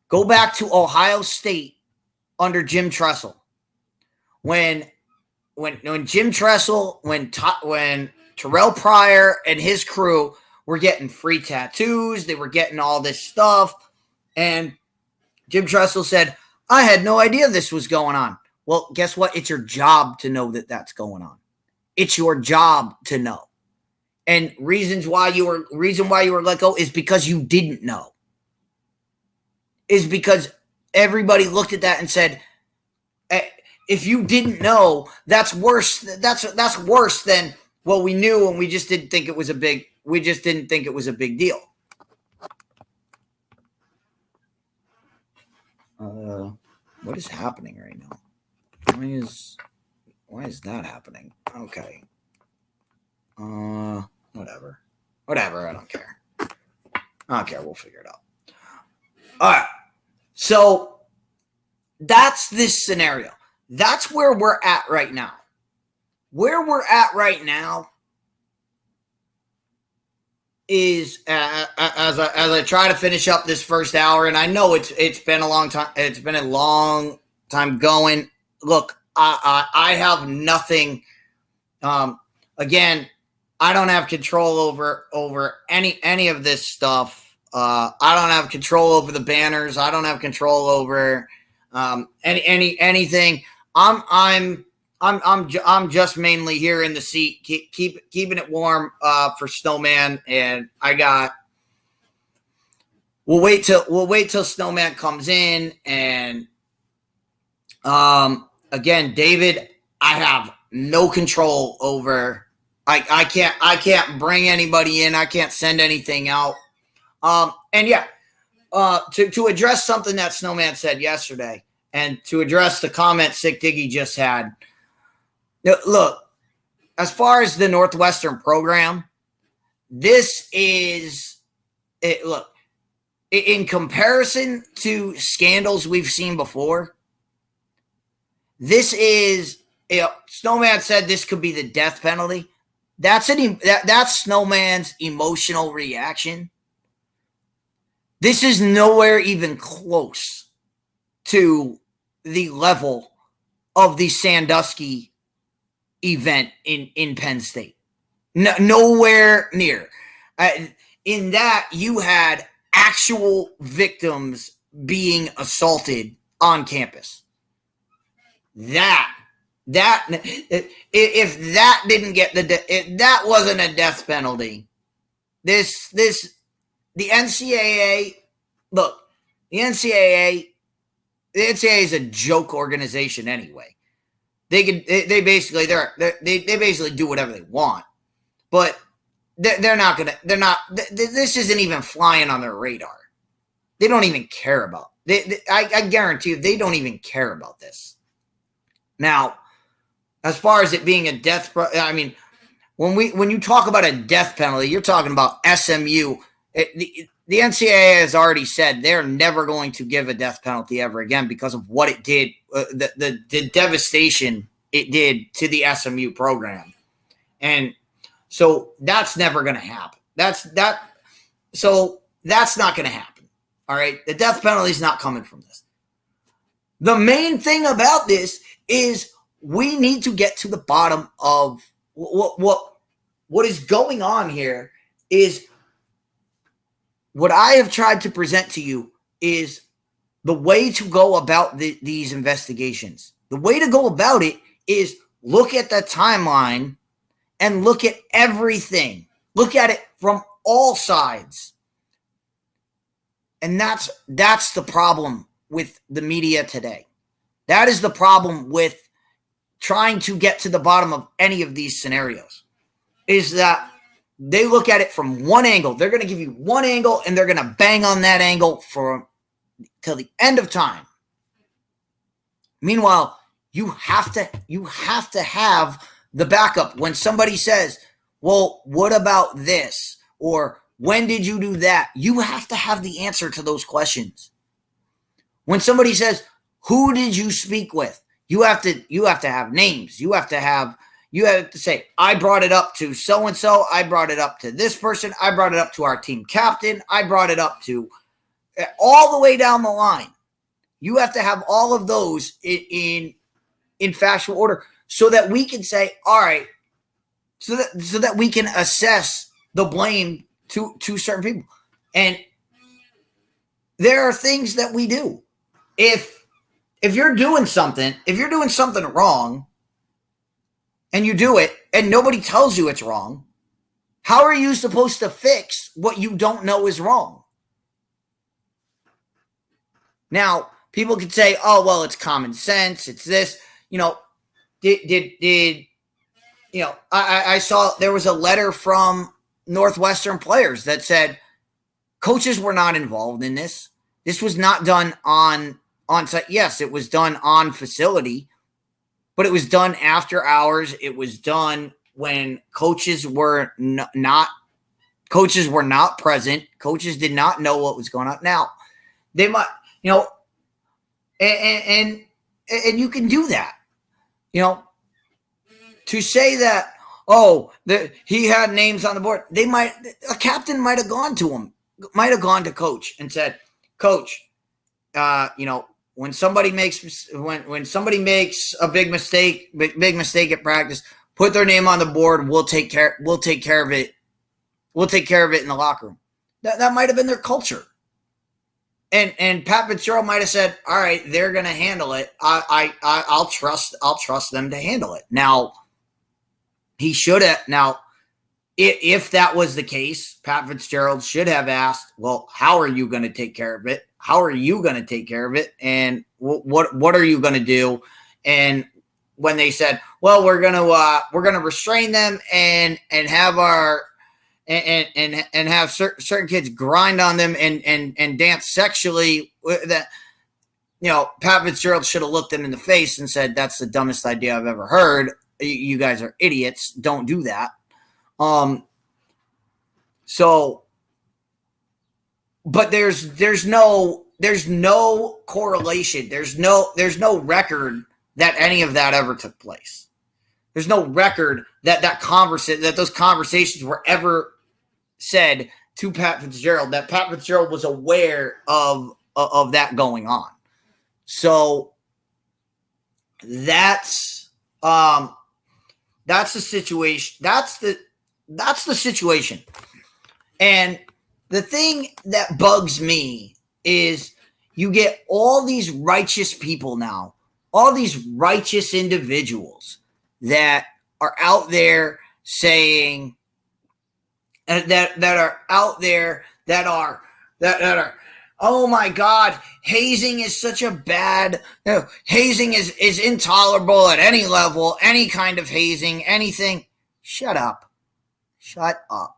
go back to Ohio State under Jim Tressel. When Jim Tressel, when Terrell Pryor and his crew were getting free tattoos, they were getting all this stuff, and Jim Tressel said, I had no idea this was going on. Well, guess what? It's your job to know that that's going on. It's your job to know. And reason why you were let go is because you didn't know. Is because everybody looked at that and said, if you didn't know, that's worse. That's worse than, well, we knew and we just didn't think it was a big deal. What is happening right now? Why is that happening? Okay. Whatever. I don't care. We'll figure it out. All right. So that's this scenario. That's where we're at right now. Where we're at right now is as I try to finish up this first hour, and I know it's been a long time. It's been a long time going. Look, I have nothing. Again, I don't have control over any of this stuff. I don't have control over the banners. I don't have control over anything. I'm just mainly here in the seat, keeping it warm for Snowman, and we'll wait till Snowman comes in, and again, David, I have no control over. I can't bring anybody in. I can't send anything out. And yeah, to address something that Snowman said yesterday, and to address the comment Sick Diggy just had. Look, as far as the Northwestern program, this is it. Look, in comparison to scandals we've seen before, this is. Snowman said this could be the death penalty. That's Snowman's emotional reaction. This is nowhere even close to the level of the Sandusky event in Penn State. Nowhere near. In that, you had actual victims being assaulted on campus. That if that didn't get if that wasn't a death penalty, the NCAA, look, the NCAA is a joke organization anyway. They basically do whatever they want, but this isn't even flying on their radar. They don't even care about. I guarantee you, they don't even care about this. Now, as far as it being a death, I mean, when you talk about a death penalty, you're talking about SMU. The NCAA has already said they're never going to give a death penalty ever again because of what it did, the devastation it did to the SMU program, and so that's never going to happen. So that's not going to happen. All right, the death penalty is not coming from this. The main thing about this is we need to get to the bottom of what is going on here. Is what I have tried to present to you is the way to go about these investigations. The way to go about it is look at the timeline and look at everything. Look at it from all sides. And that's the problem with the media today. That is the problem with trying to get to the bottom of any of these scenarios, is that they look at it from one angle. They're going to give you one angle, and they're going to bang on that angle till the end of time. Meanwhile, you have to have the backup when somebody says, well, what about this? Or when did you do that? You have to have the answer to those questions. When somebody says, who did you speak with? You have to have names. You have to say, I brought it up to so-and-so. I brought it up to this person. I brought it up to our team captain. I brought it up to all the way down the line. You have to have all of those in factual order so that we can say, all right, so that we can assess the blame to certain people. And there are things that we do. If you're doing something wrong and you do it and nobody tells you it's wrong, how are you supposed to fix what you don't know is wrong? Now, people could say, oh, well, it's common sense. It's this, I saw there was a letter from Northwestern players that said coaches were not involved in this. This was not done on site. Yes, it was done on facility, but it was done after hours. It was done when coaches were not present. Coaches did not know what was going on. Now, they might, and you can do that, to say that, he had names on the board. A captain might have gone to him, might have gone to coach and said, Coach, when somebody makes a big mistake at practice, put their name on the board. We'll take care of it. We'll take care of it in the locker room. That might have been their culture. And Pat Fitzgerald might have said, all right, they're going to handle it. I'll trust them to handle it. Now, he should have. Now, if that was the case, Pat Fitzgerald should have asked, well, how are you going to take care of it? How are you going to take care of it? And what are you going to do? And when they said, well, we're going to restrain them and have our and have certain kids grind on them and dance sexually, that Pat Fitzgerald should have looked them in the face and said, that's the dumbest idea I've ever heard. You guys are idiots. Don't do that. But there's no correlation. There's no record that any of that ever took place. There's no record that those conversations were ever said to Pat Fitzgerald, that Pat Fitzgerald was aware of that going on. So that's the situation. That's the situation. And the thing that bugs me is, you get all these righteous people now, all these righteous individuals that are out there saying that are out there that are oh my God, hazing is such a bad, hazing is intolerable at any level, any kind of hazing, anything. Shut up. All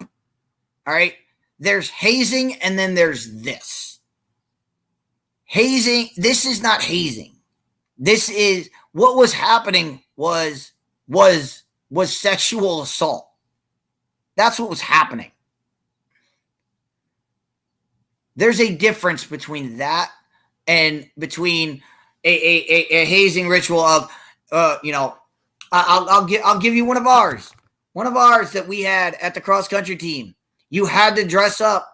right. There's hazing and then there's this. Hazing, this is not hazing. This is what was happening was sexual assault. That's what was happening. There's a difference between that and between a hazing ritual of, I'll give you one of ours. One of ours that we had at the cross country team. You had to dress up.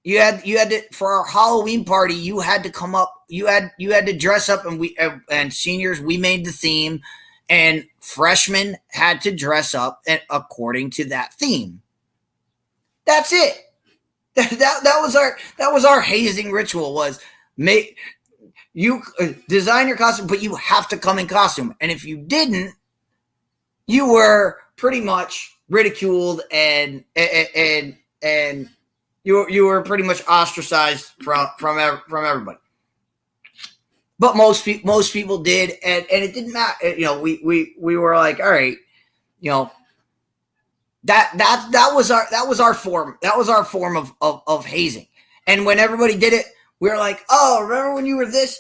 You had to, for our Halloween party, you had to come up. You had to dress up, and seniors, we made the theme, and freshmen had to dress up according to that theme. That's it. That was our hazing ritual. Was make you design your costume, but you have to come in costume, and if you didn't, you were pretty much ridiculed and you were pretty much ostracized from everybody. But most people did, and it didn't matter. We were like, all right, that was our form of hazing. And when everybody did it, we were like, oh, remember when you were this?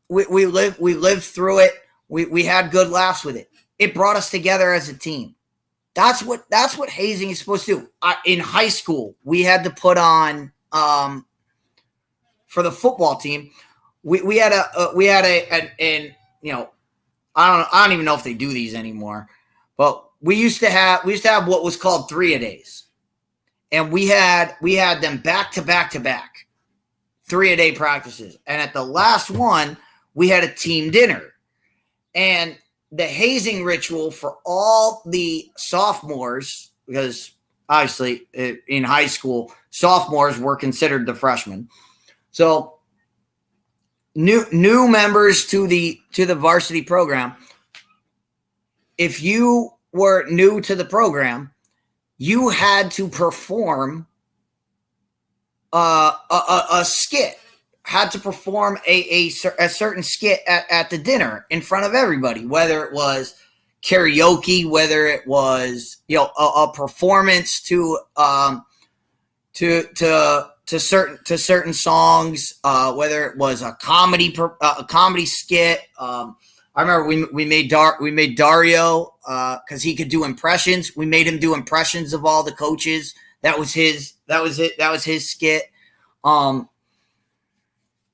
We lived through it. We had good laughs with it. It brought us together as a team. That's what hazing is supposed to do. In high school, we had to put on for the football team. We had I don't even know if they do these anymore, but we used to have what was called 3-a-days, and we had them back to back 3-a-day practices, and at the last one we had a team dinner, and the hazing ritual for all the sophomores, because obviously in high school sophomores were considered the freshmen, so new members to the varsity program, if you were new to the program, you had to perform a skit, had to perform a certain skit at the dinner in front of everybody, whether it was karaoke, whether it was a performance to certain songs, whether it was a comedy skit. I remember we made Dario because he could do impressions. We made him do impressions of all the coaches. That was his skit.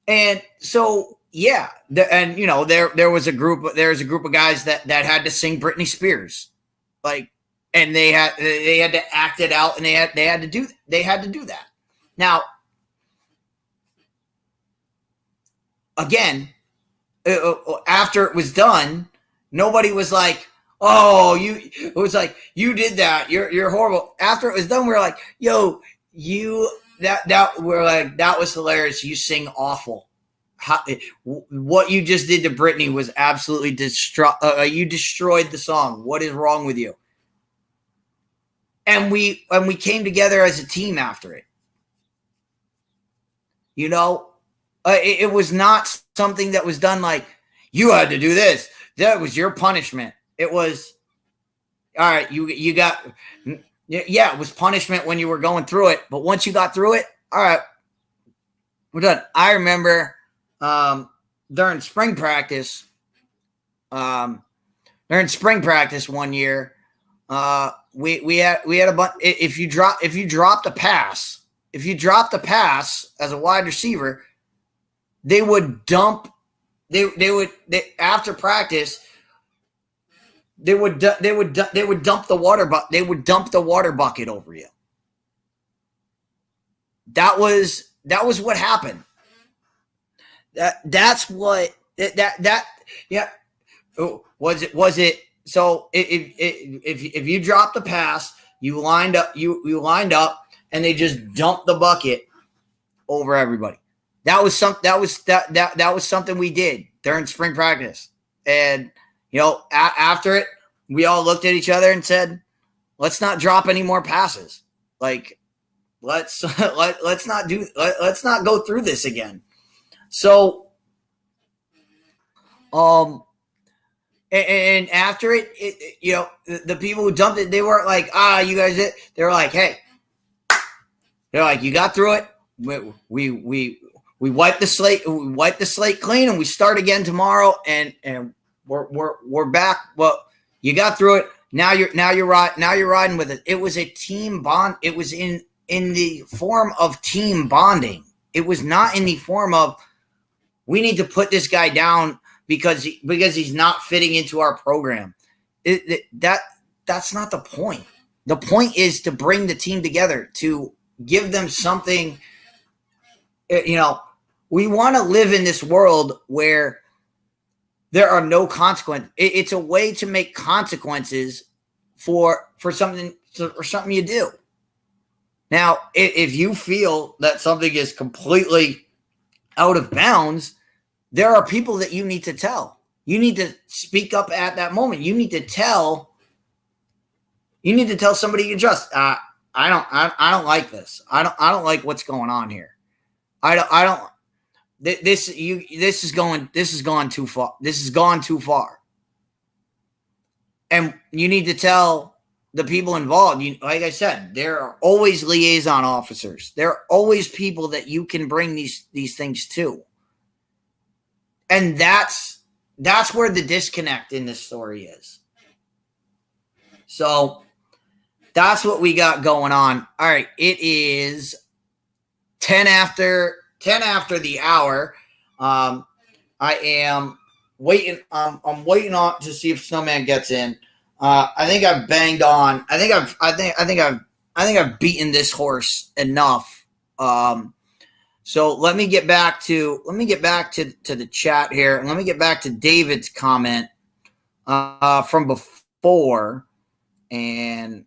And so yeah, there was a group of guys that had to sing Britney Spears, and they had to act it out, and they had to do that. Now, again, after it was done, nobody was like, "Oh, it was like you did that. You're horrible." After it was done, we were like, "Yo, that was hilarious. You sing awful. What you just did to Britney was absolutely you destroyed the song. What is wrong with you?" And we came together as a team after it. It was not something that was done like, you had to do this. That was your punishment. It was, all right, you got, yeah, it was punishment when you were going through it. But once you got through it, all right, we're done. I remember during spring practice one year, we had a bunch. If you dropped a pass as a wide receiver, they would dump. After practice, they would dump the water. They would dump the water bucket over you. That was what happened. That's what that yeah. Was it? So if you dropped the pass, you lined up, and they just dumped the bucket over everybody. that was something we did during spring practice. And, after it, we all looked at each other and said, let's not drop any more passes. Like, let's not go through this again. So, and after it, the people who dumped it, they weren't like, you guys did. They were like, hey, they're like, you got through it. We wipe the slate. We wipe the slate clean, and we start again tomorrow. And we're back. Well, you got through it. Now you're riding with it. It was a team bond. It was in the form of team bonding. It was not in the form of we need to put this guy down because he's not fitting into our program. That's not the point. The point is to bring the team together, to give them something. We want to live in this world where there are no consequences. It's a way to make consequences for something you do. Now, if you feel that something is completely out of bounds, there are people that you need to tell. You need to speak up at that moment. You need to tell somebody you trust. I don't like this. I don't like what's going on here. This has gone too far. This has gone too far. And you need to tell the people involved. Like I said, there are always liaison officers. There are always people that you can bring these things to. And that's where the disconnect in this story is. So that's what we got going on. All right, it is 10 after the hour. I am waiting. I'm waiting on to see if Snowman gets in. I think I've banged on. I think I've beaten this horse enough. So let me get back to the chat here, and let me get back to David's comment from before, and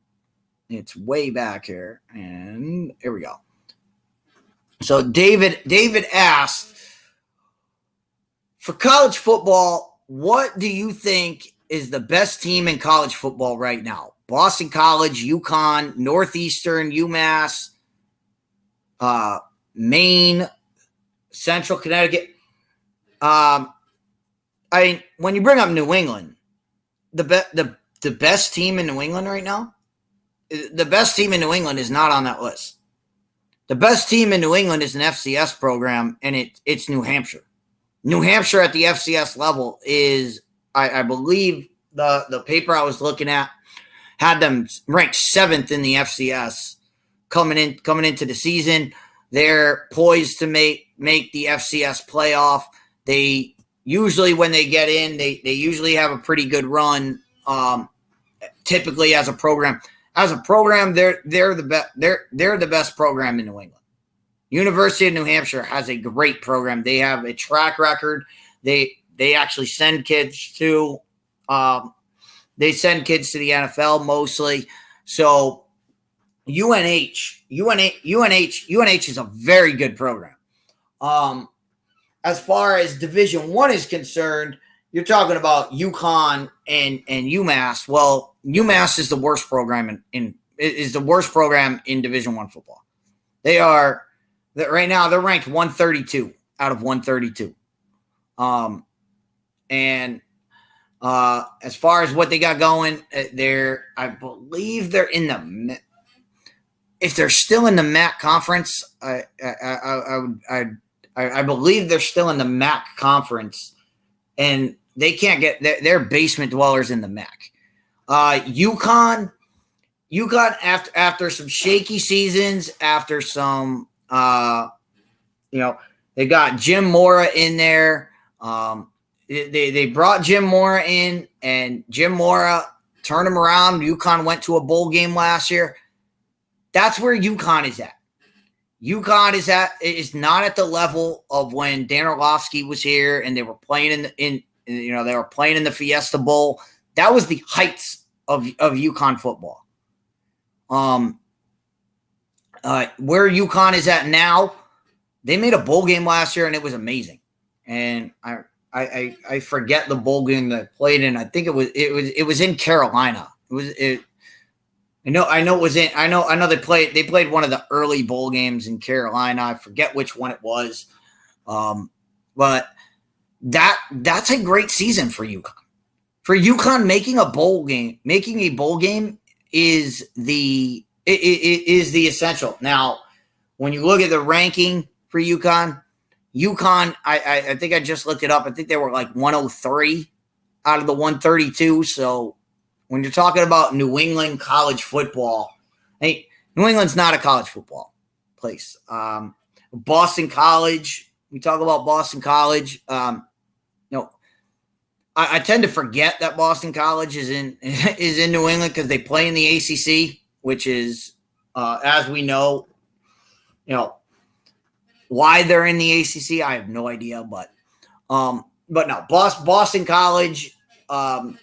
it's way back here, and here we go. So David asked, for college football, what do you think is the best team in college football right now? Boston College, UConn, Northeastern, UMass, Maine, Central Connecticut. When you bring up New England, the best team in New England right now, the best team in New England is not on that list. The best team in New England is an FCS program, and it's New Hampshire. New Hampshire at the FCS level is, I believe, the paper I was looking at had them ranked 7th in the FCS coming into the season. They're poised to make the FCS playoff. They usually, when they get in, they usually have a pretty good run. Typically, as a program, they're the best program in New England. University of New Hampshire has a great program. They have a track record. They actually send kids to the NFL mostly. So UNH is a very good program. As far as Division I is concerned, you're talking about UConn and UMass. Well, UMass is the worst program in Division I football. Right now they're ranked 132 out of 132. As far as what they got going, I believe they're in the. If they're still in the MAC conference, I believe they're still in the MAC conference, and they can't get. They're basement dwellers in the MAC. UConn after some shaky seasons, after some, they got Jim Mora in there. They brought Jim Mora in, and Jim Mora turned him around. UConn went to a bowl game last year. That's where UConn is at. UConn is not at the level of when Dan Orlovsky was here and they were playing in the Fiesta Bowl. That was the heights of UConn football. Where UConn is at now, they made a bowl game last year and it was amazing. And I forget the bowl game that I played in. I think it was in Carolina. I know they played one of the early bowl games in Carolina. I forget which one it was. But that's a great season for UConn. For UConn, making a bowl game is the essential. Now, when you look at the ranking for UConn, I think I just looked it up. I think they were like 103 out of the 132. So when you're talking about New England college football, hey, New England's not a college football place. Boston College, we talk about Boston College. I tend to forget that Boston College is in New England because they play in the ACC, which is, as we know, why they're in the ACC, I have no idea. But no, Boston College, they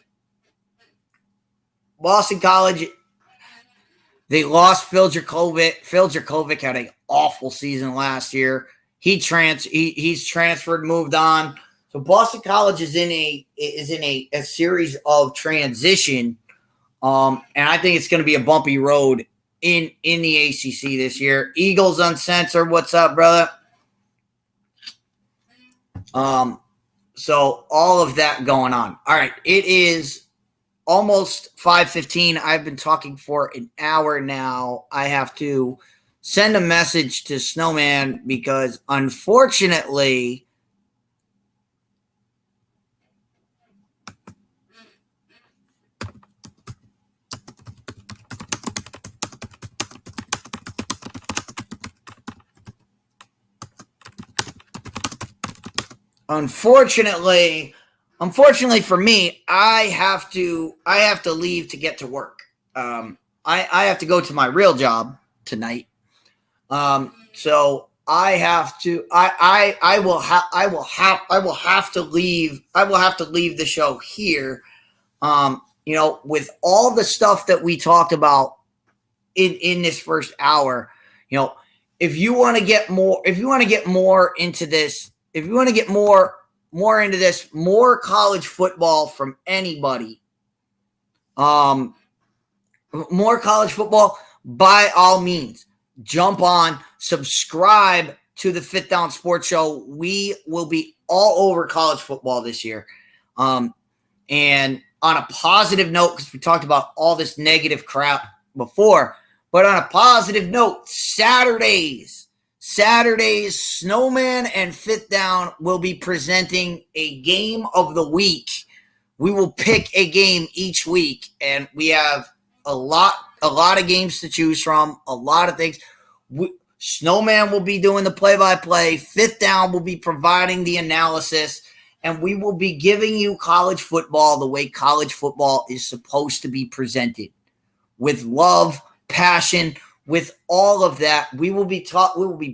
lost Phil Jurkovec. Phil Jurkovec had an awful season last year. He's transferred, moved on. So Boston College is in a series of transition, and I think it's going to be a bumpy road in the ACC this year. Eagles Uncensored, what's up, brother? So all of that going on. All right, it is almost 5:15. I've been talking for an hour now. I have to send a message to Snowman because unfortunately for me, I have to leave to get to work. I have to go to my real job tonight. So I have to. I will have to leave. I will have to leave the show here. With all the stuff that we talked about in this first hour, if you want to get more into this. If you want to get more into this, more college football from anybody, more college football, by all means, jump on, subscribe to the Fifth Down Sports Show. We will be all over college football this year. And on a positive note, because we talked about all this negative crap before, but on a positive note, Saturdays, Snowman and Fifth Down will be presenting a game of the week. We will pick a game each week, and we have a lot of games to choose from, a lot of things. Snowman will be doing the play-by-play. Fifth Down will be providing the analysis, and we will be giving you college football the way college football is supposed to be presented, with love, passion, with all of that. We will be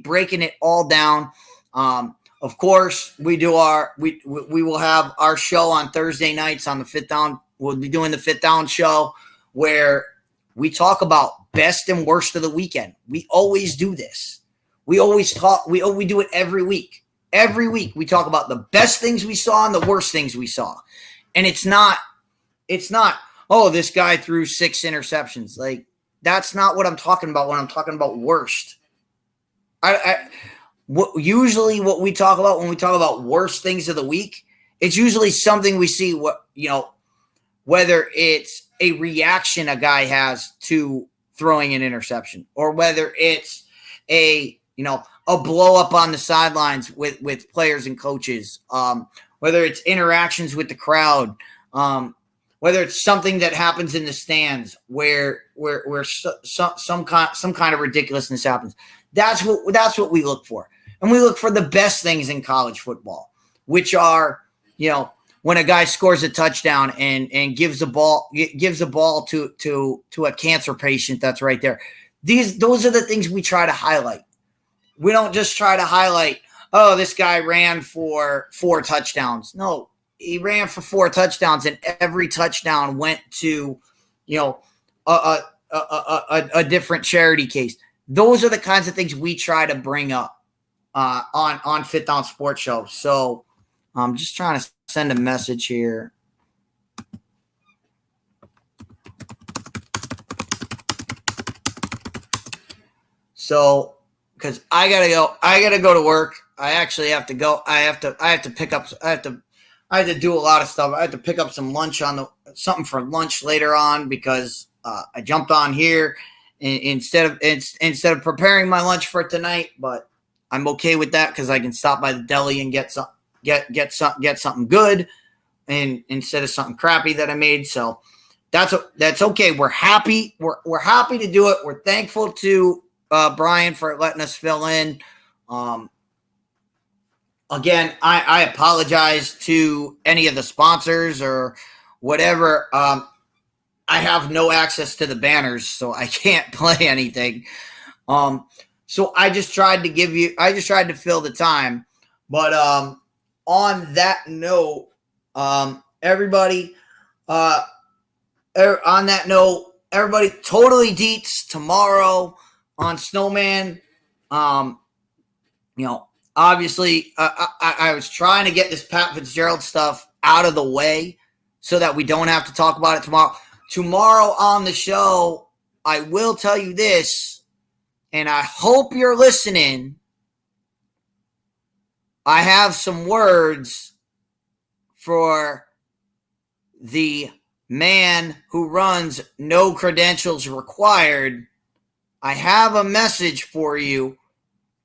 breaking it all down. Of course, we will have our show on Thursday nights on the Fifth Down. We'll be doing the Fifth Down show where we talk about best and worst of the weekend. We always do this. We always talk. We do it every week. Every week we talk about the best things we saw and the worst things we saw. And it's not, oh, this guy threw 6 interceptions. Like, that's not what I'm talking about when I'm talking about worst. Usually what we talk about when we talk about worst things of the week, it's usually something we see, whether it's a reaction a guy has to throwing an interception, or whether it's a blow up on the sidelines with players and coaches, whether it's interactions with the crowd, whether it's something that happens in the stands where some kind of ridiculousness happens. That's what we look for. And we look for the best things in college football, which are, when a guy scores a touchdown and gives the ball to a cancer patient that's right there. Those are the things we try to highlight. We don't just try to highlight, oh, this guy ran for 4 touchdowns. No, he ran for 4 touchdowns, and every touchdown went to, a different charity case. Those are the kinds of things we try to bring up. on Fit Down Sports Show. So I'm just trying to send a message here. So, because I gotta go to work. I actually have to go. I have to pick up. I have to do a lot of stuff. I have to pick up some lunch something for lunch later on because I jumped on here instead of preparing my lunch for tonight. But I'm okay with that because I can stop by the deli and get something good, and instead of something crappy that I made. So that's okay. We're happy. We're happy to do it. We're thankful to Brian for letting us fill in. Again, I apologize to any of the sponsors or whatever. I have no access to the banners, so I can't play anything. So I just tried to fill the time. But on that note, everybody, totally Dietz tomorrow on Snowman. Obviously, I was trying to get this Pat Fitzgerald stuff out of the way so that we don't have to talk about it tomorrow. Tomorrow on the show, I will tell you this, and I hope you're listening. I have some words for the man who runs No Credentials Required. I have a message for you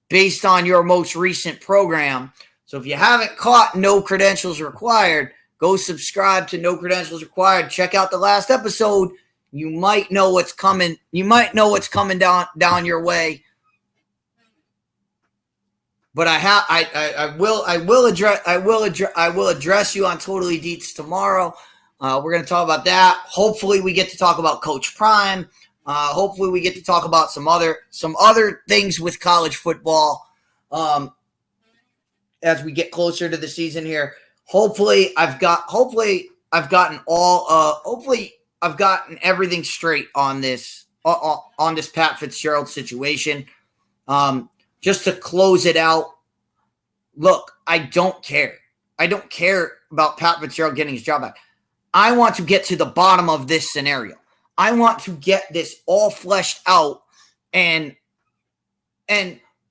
based on your most recent program. So if you haven't caught No Credentials Required, go subscribe to No Credentials Required. Check out the last episode. You might know what's coming. You might know what's coming down your way. But I will address you on Totally Dietz tomorrow. We're going to talk about that. Hopefully we get to talk about Coach Prime. Hopefully we get to talk about some other things with college football as we get closer to the season here. Hopefully I've gotten everything straight on this Pat Fitzgerald situation. Just to close it out, look, I don't care. I don't care about Pat Fitzgerald getting his job back. I want to get to the bottom of this scenario. I want to get this all fleshed out and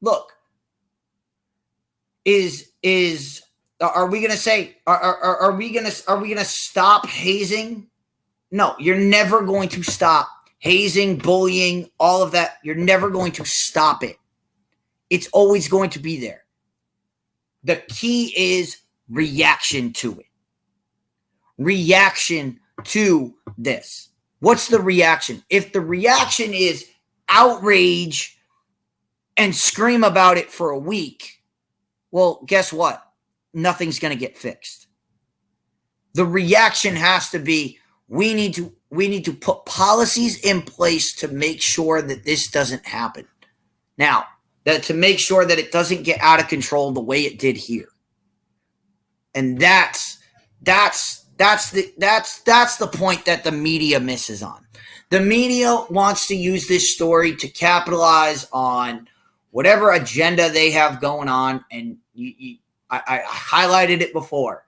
look, are we going to say, are we going to stop hazing? No, you're never going to stop hazing, bullying, all of that. You're never going to stop it. It's always going to be there. The key is reaction to it. Reaction to this. What's the reaction? If the reaction is outrage and scream about it for a week, well, guess what? Nothing's going to get fixed. The reaction has to be, we need to put policies in place to make sure that this doesn't happen. Now, to make sure that it doesn't get out of control the way it did here. And that's the point that the media misses on. The media wants to use this story to capitalize on whatever agenda they have going on. And I highlighted it before.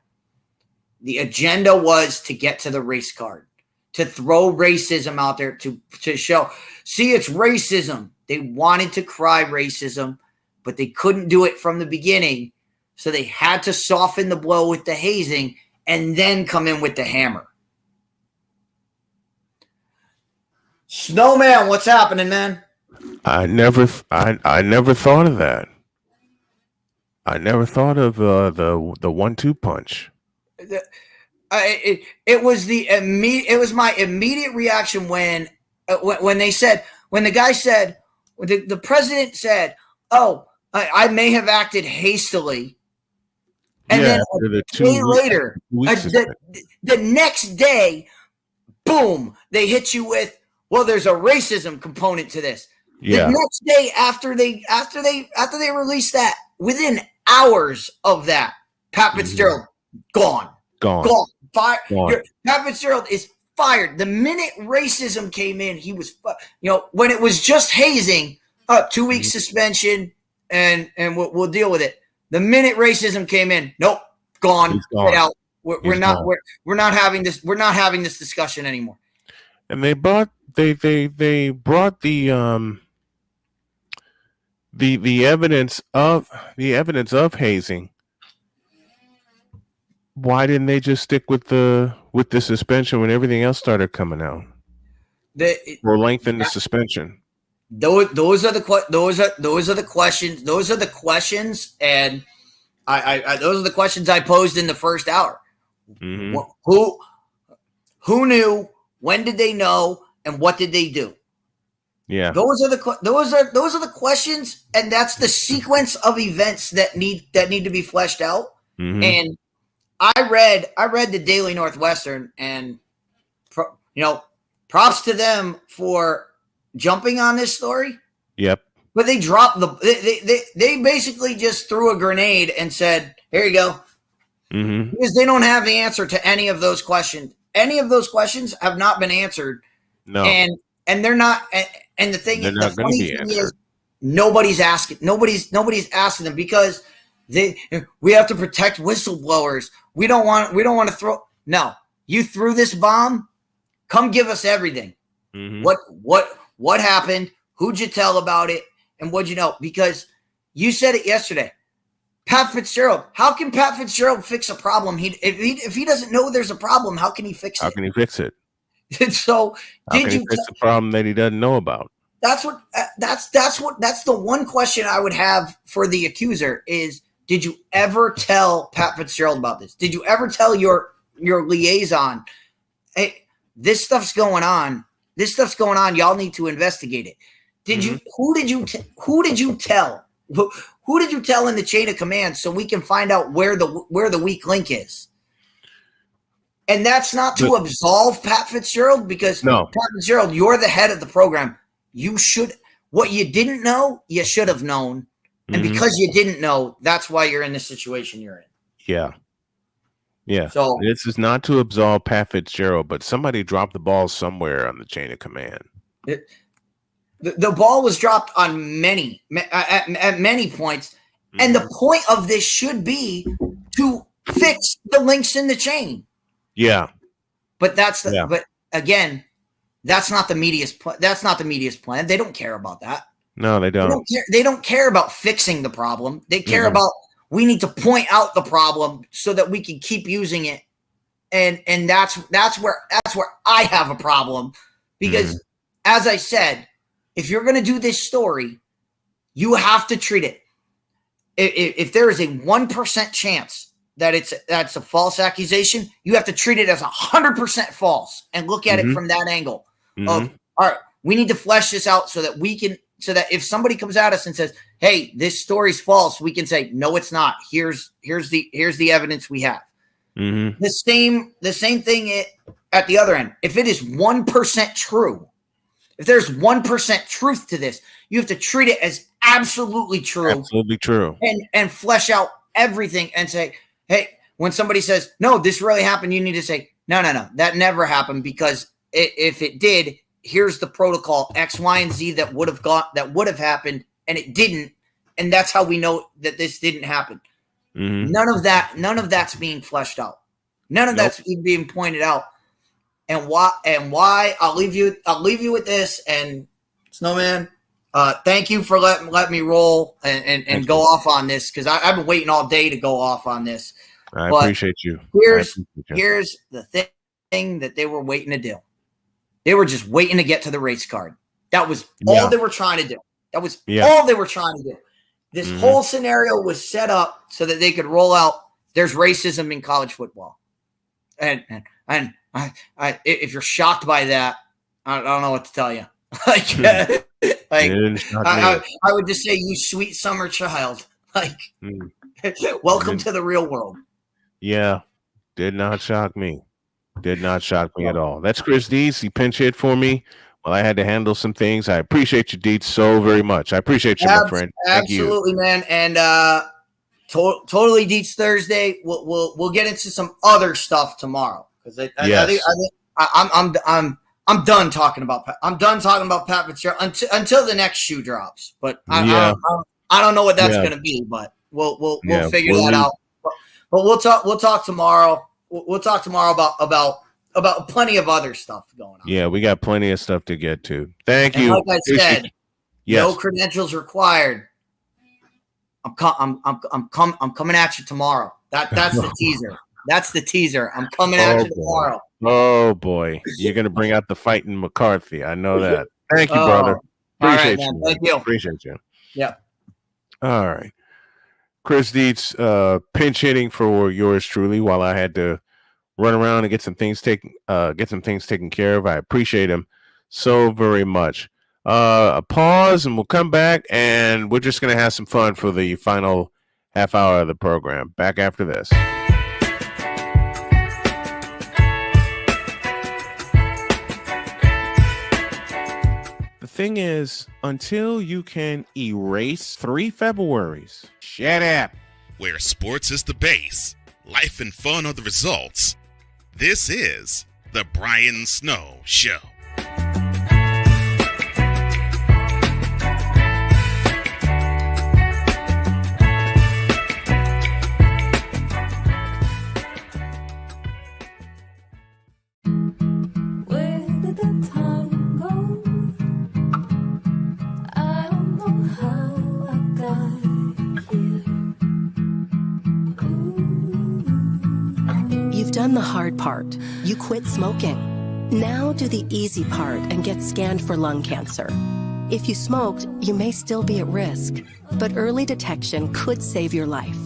The agenda was to get to the race card, to throw racism out there, to show, see, it's racism. They wanted to cry racism, but they couldn't do it from the beginning. So they had to soften the blow with the hazing and then come in with the hammer. Snowman, what's happening, man? I never thought of that. I never thought of the 1-2 punch. It was my immediate reaction when the guy said, the president said, "Oh, I may have acted hastily." And then a day later, the next day, boom, they hit you with, well, there's a racism component to this. Yeah. The next day after they released that, within hours of that, Pat Fitzgerald gone. Fired. Pat Fitzgerald is fired. The minute racism came in, he was, when it was just hazing, 2 week suspension, and we'll deal with it. The minute racism came in, nope, gone. Get out. We're not having this. We're not having this discussion anymore. And they brought the evidence of hazing. Why didn't they just stick with the suspension when everything else started coming out? Or lengthen the suspension. Those are the questions. Those are the questions, and I those are the questions I posed in the first hour. Mm-hmm. Who knew? When did they know? And what did they do? Yeah, those are the questions, and that's the sequence of events that need to be fleshed out. Mm-hmm. And I read the Daily Northwestern, and props to them for jumping on this story. Yep. But they dropped they basically just threw a grenade and said, "Here you go," because they don't have the answer to any of those questions. Any of those questions have not been answered. No, and they're not. And the thing is, nobody's asking. Nobody's asking them because we have to protect whistleblowers. We don't want to throw. No, you threw this bomb. Come give us everything. Mm-hmm. What happened? Who'd you tell about it? And what'd you know? Because you said it yesterday. Pat Fitzgerald. How can Pat Fitzgerald fix a problem? If he doesn't know there's a problem, how can he fix it? How can he fix it? So how can he fix a problem that he doesn't know about? That's the one question I would have for the accuser is, did you ever tell Pat Fitzgerald about this? Did you ever tell your liaison, hey, this stuff's going on. This stuff's going on. Y'all need to investigate it. Who did you tell? Who did you tell in the chain of command so we can find out where the weak link is? And that's not to absolve Pat Fitzgerald, because Pat Fitzgerald, you're the head of the program. You should, what you didn't know, you should have known. And because you didn't know, that's why you're in the situation you're in. Yeah. Yeah. So this is not to absolve Pat Fitzgerald, but somebody dropped the ball somewhere on the chain of command. The ball was dropped on at many points. And the point of this should be to fix the links in the chain. Yeah. But but again, that's not the media's that's not the media's plan. They don't care about that. No, they don't. They don't care about fixing the problem. They care about, we need to point out the problem so that we can keep using it. And that's where I have a problem, because as I said, if you're going to do this story, you have to treat it. If there is a 1% chance that that's a false accusation, you have to treat it as 100% false and look at it from that angle of, all right, we need to flesh this out so that if somebody comes at us and says, hey, this story's false, we can say, no, it's not. Here's the evidence we have. The same thing at the other end. If it is 1% true, if there's 1% truth to this, you have to treat it as absolutely true. Absolutely true. And flesh out everything and say, hey, when somebody says, no, this really happened, you need to say, no, that never happened, because if it did, here's the protocol X, Y, and Z that would have happened, and it didn't. And that's how we know that this didn't happen. None of that's being fleshed out. None of that's being pointed out. And why I'll leave you with this. And Snowman, thank you for letting me roll and go off on this, because I've been waiting all day to go off on this. I appreciate you. Here's the thing that they were waiting to do. They were just waiting to get to the race card. That was all they were trying to do. That was all they were trying to do. This whole scenario was set up so that they could roll out, there's racism in college football. And I if you're shocked by that, I don't know what to tell you. I would just say, you sweet summer child. Welcome to the real world. Yeah, did not shock me. Did not shock me at all. That's Chris Dietz. He pinch hit for me while I had to handle some things. I appreciate you, Dietz, so very much. I appreciate you, my friend. Thank absolutely, man. And totally Dietz Thursday. We'll get into some other stuff tomorrow, because I think I'm done talking about Pat. I'm done talking about Pat Fitzgerald until the next shoe drops. But I'm I don't know what that's going to be, but we'll figure that out. But we'll talk tomorrow. We'll talk tomorrow about plenty of other stuff going on. Yeah, we got plenty of stuff to get to. Thank you. Like I said, no credentials required. I'm coming at you tomorrow. That's the teaser. That's the teaser. I'm coming at you tomorrow. Oh boy, you're gonna bring out the fighting McCarthy. I know that. Thank you, brother. Appreciate you. Thank you. Appreciate you. Yeah. All right. Chris Dietz, pinch hitting for yours truly while I had to run around and get some things taken care of. I appreciate him so very much. A pause and we'll come back and we're just gonna have some fun for the final half hour of the program. Back after this. The thing is, until you can erase 3 Februaries, shut up. Where sports is the base, life and fun are the results. This is the Brian Snow Show. Done the hard part. You quit smoking. Now do the easy part and get scanned for lung cancer. If you smoked, you may still be at risk, but early detection could save your life.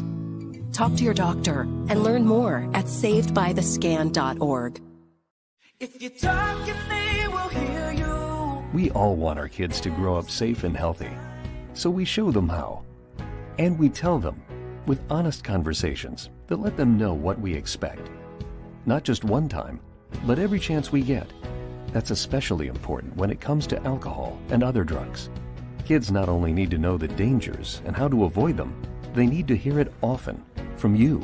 Talk to your doctor and learn more at savedbythescan.org. If you talk, they will hear you. We all want our kids to grow up safe and healthy, so we show them how. And we tell them with honest conversations that let them know what we expect. Not just one time, but every chance we get. That's especially important when it comes to alcohol and other drugs. Kids not only need to know the dangers and how to avoid them, they need to hear it often from you.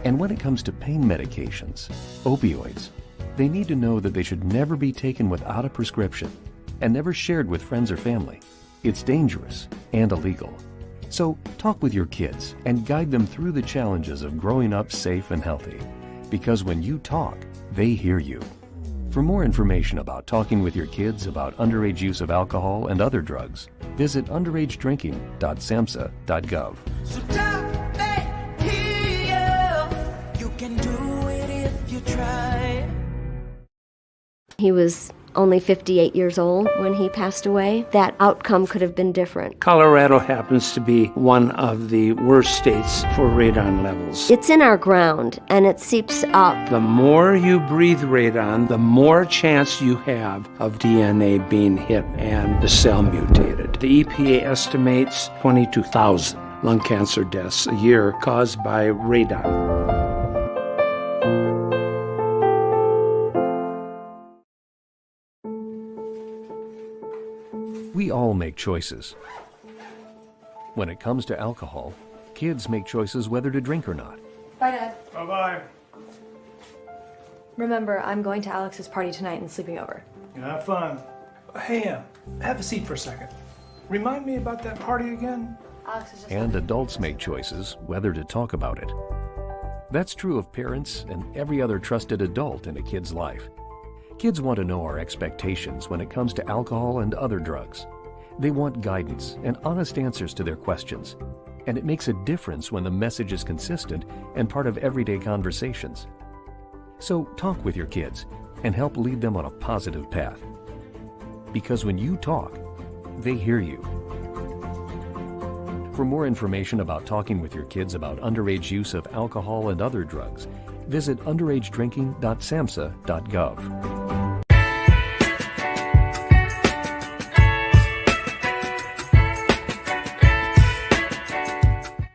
And when it comes to pain medications, opioids, they need to know that they should never be taken without a prescription and never shared with friends or family. It's dangerous and illegal. So talk with your kids and guide them through the challenges of growing up safe and healthy. Because when you talk, they hear you. For more information about talking with your kids about underage use of alcohol and other drugs, visit underagedrinking.samhsa.gov. So talk, they hear you. You can do it if you try. He was only 58 years old when he passed away. That outcome could have been different. Colorado happens to be one of the worst states for radon levels. It's in our ground and it seeps up. The more you breathe radon, the more chance you have of DNA being hit and the cell mutated. The EPA estimates 22,000 lung cancer deaths a year caused by radon. We all make choices. When it comes to alcohol, kids make choices whether to drink or not. Bye, Dad. Bye-bye. Remember, I'm going to Alex's party tonight and sleeping over. Have fun. Hey, have a seat for a second. Remind me about that party again? Alex is just... And adults make choices whether to talk about it. That's true of parents and every other trusted adult in a kid's life. Kids want to know our expectations when it comes to alcohol and other drugs. They want guidance and honest answers to their questions. And it makes a difference when the message is consistent and part of everyday conversations. So talk with your kids and help lead them on a positive path. Because when you talk, they hear you. For more information about talking with your kids about underage use of alcohol and other drugs, visit underagedrinking.samhsa.gov.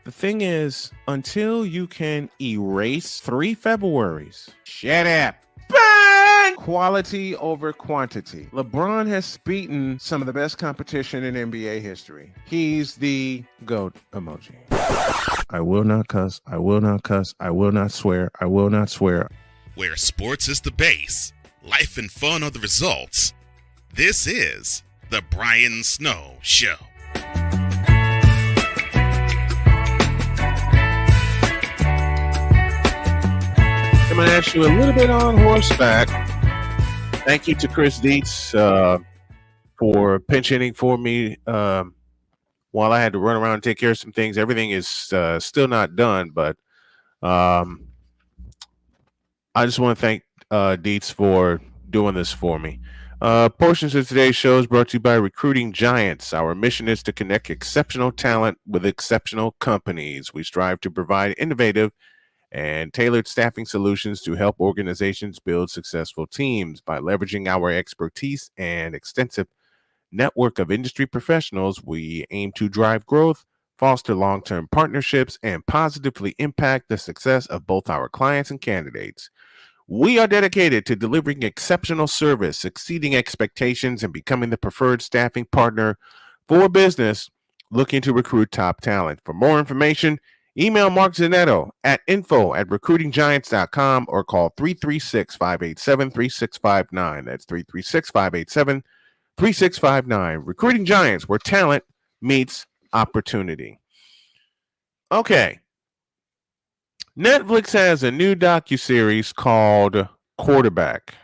The thing is, until you can erase 3 Februaries, shut up. Bang! Quality over quantity. LeBron has beaten some of the best competition in NBA history. He's the GOAT emoji. I will not cuss. I will not cuss. I will not swear. I will not swear. Where sports is the base, life and fun are the results. This is the Brian Snow Show. I'm going to ask you a little bit on horseback. Thank you to Chris Dietz for pinch hitting for me while I had to run around and take care of some things. Everything is still not done, but I just want to thank Dietz for doing this for me. Portions of today's show is brought to you by Recruiting Giants. Our mission is to connect exceptional talent with exceptional companies. We strive to provide innovative and tailored staffing solutions to help organizations build successful teams. By leveraging our expertise and extensive network of industry professionals, we aim to drive growth, foster long-term partnerships, and positively impact the success of both our clients and candidates. We are dedicated to delivering exceptional service, exceeding expectations, and becoming the preferred staffing partner for business looking to recruit top talent. For more information, email Mark Zanetto at info@recruitinggiants.com or call 336-587-3659. That's 336-587-3659. Recruiting Giants, where talent meets opportunity. Okay. Netflix has a new docuseries called Quarterback.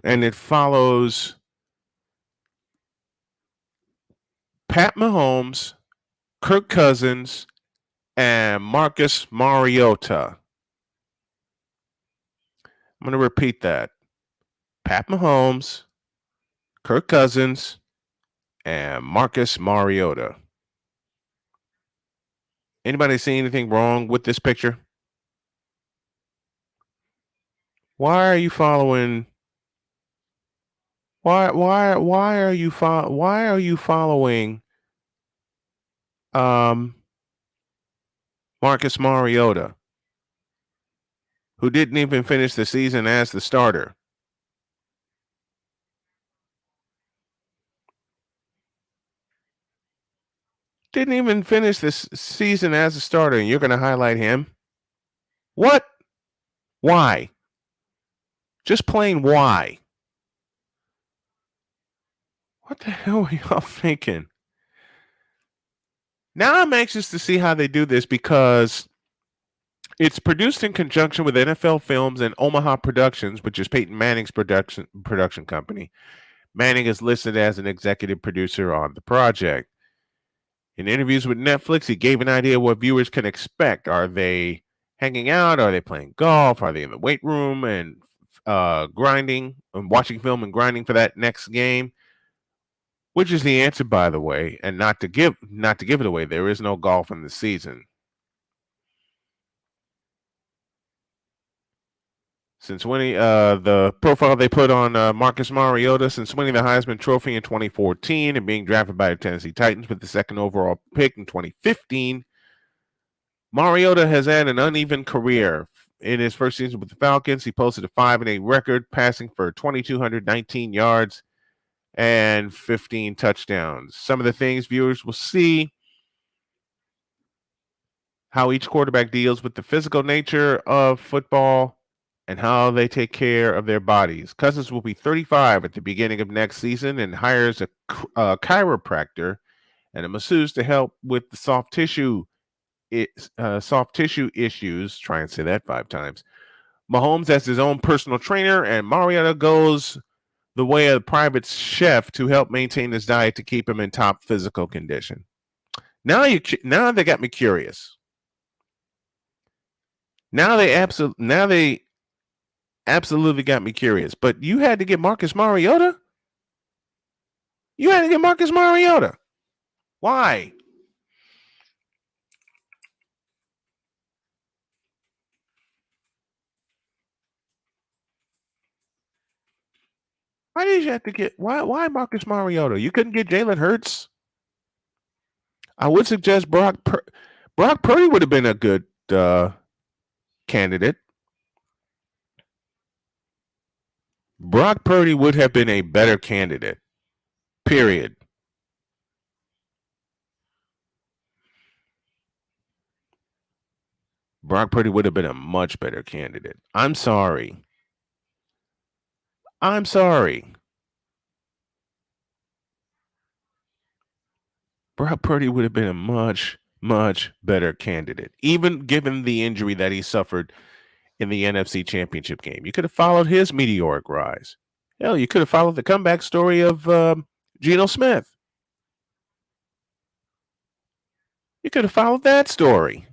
And it follows Pat Mahomes, Kirk Cousins, and Marcus Mariota. I'm going to repeat that. Pat Mahomes, Kirk Cousins, and Marcus Mariota. Anybody see anything wrong with this picture? Why are you following? Why are you following Marcus Mariota, who didn't even finish the season as the starter? Didn't even finish this season as a starter, and you're going to highlight him? What? Why? Just plain why? What the hell are y'all thinking? Now I'm anxious to see how they do this because it's produced in conjunction with NFL Films and Omaha Productions, which is Peyton Manning's production company. Manning is listed as an executive producer on the project. In interviews with Netflix, he gave an idea of what viewers can expect. Are they hanging out? Are they playing golf? Are they in the weight room and grinding and watching film and grinding for that next game? Which is the answer, by the way, and not to give it away. There is no golf in the season. Since winning the profile they put on Marcus Mariota, since winning the Heisman Trophy in 2014 and being drafted by the Tennessee Titans with the second overall pick in 2015, Mariota has had an uneven career. In his first season with the Falcons, he posted a 5-8 record, passing for 2,219 yards and 15 touchdowns. Some of the things viewers will see: how each quarterback deals with the physical nature of football and how they take care of their bodies. Cousins will be 35 at the beginning of next season and hires a chiropractor and a masseuse to help with the soft tissue issues. Try and say that 5 times. Mahomes has his own personal trainer, and Mariota goes the way of a private chef to help maintain his diet to keep him in top physical condition. Now they got me curious. Now they absolutely got me curious. But you had to get Marcus Mariota? You had to get Marcus Mariota. Why? Why did you have to get why Marcus Mariota? You couldn't get Jalen Hurts? I would suggest Brock Purdy would have been a good candidate. Brock Purdy would have been a better candidate. Period. Brock Purdy would have been a much better candidate. I'm sorry. Brock Purdy would have been a much much better candidate, even given the injury that he suffered in the NFC Championship game. You could have followed his meteoric rise. Hell, you could have followed the comeback story of Geno Smith. You could have followed that story.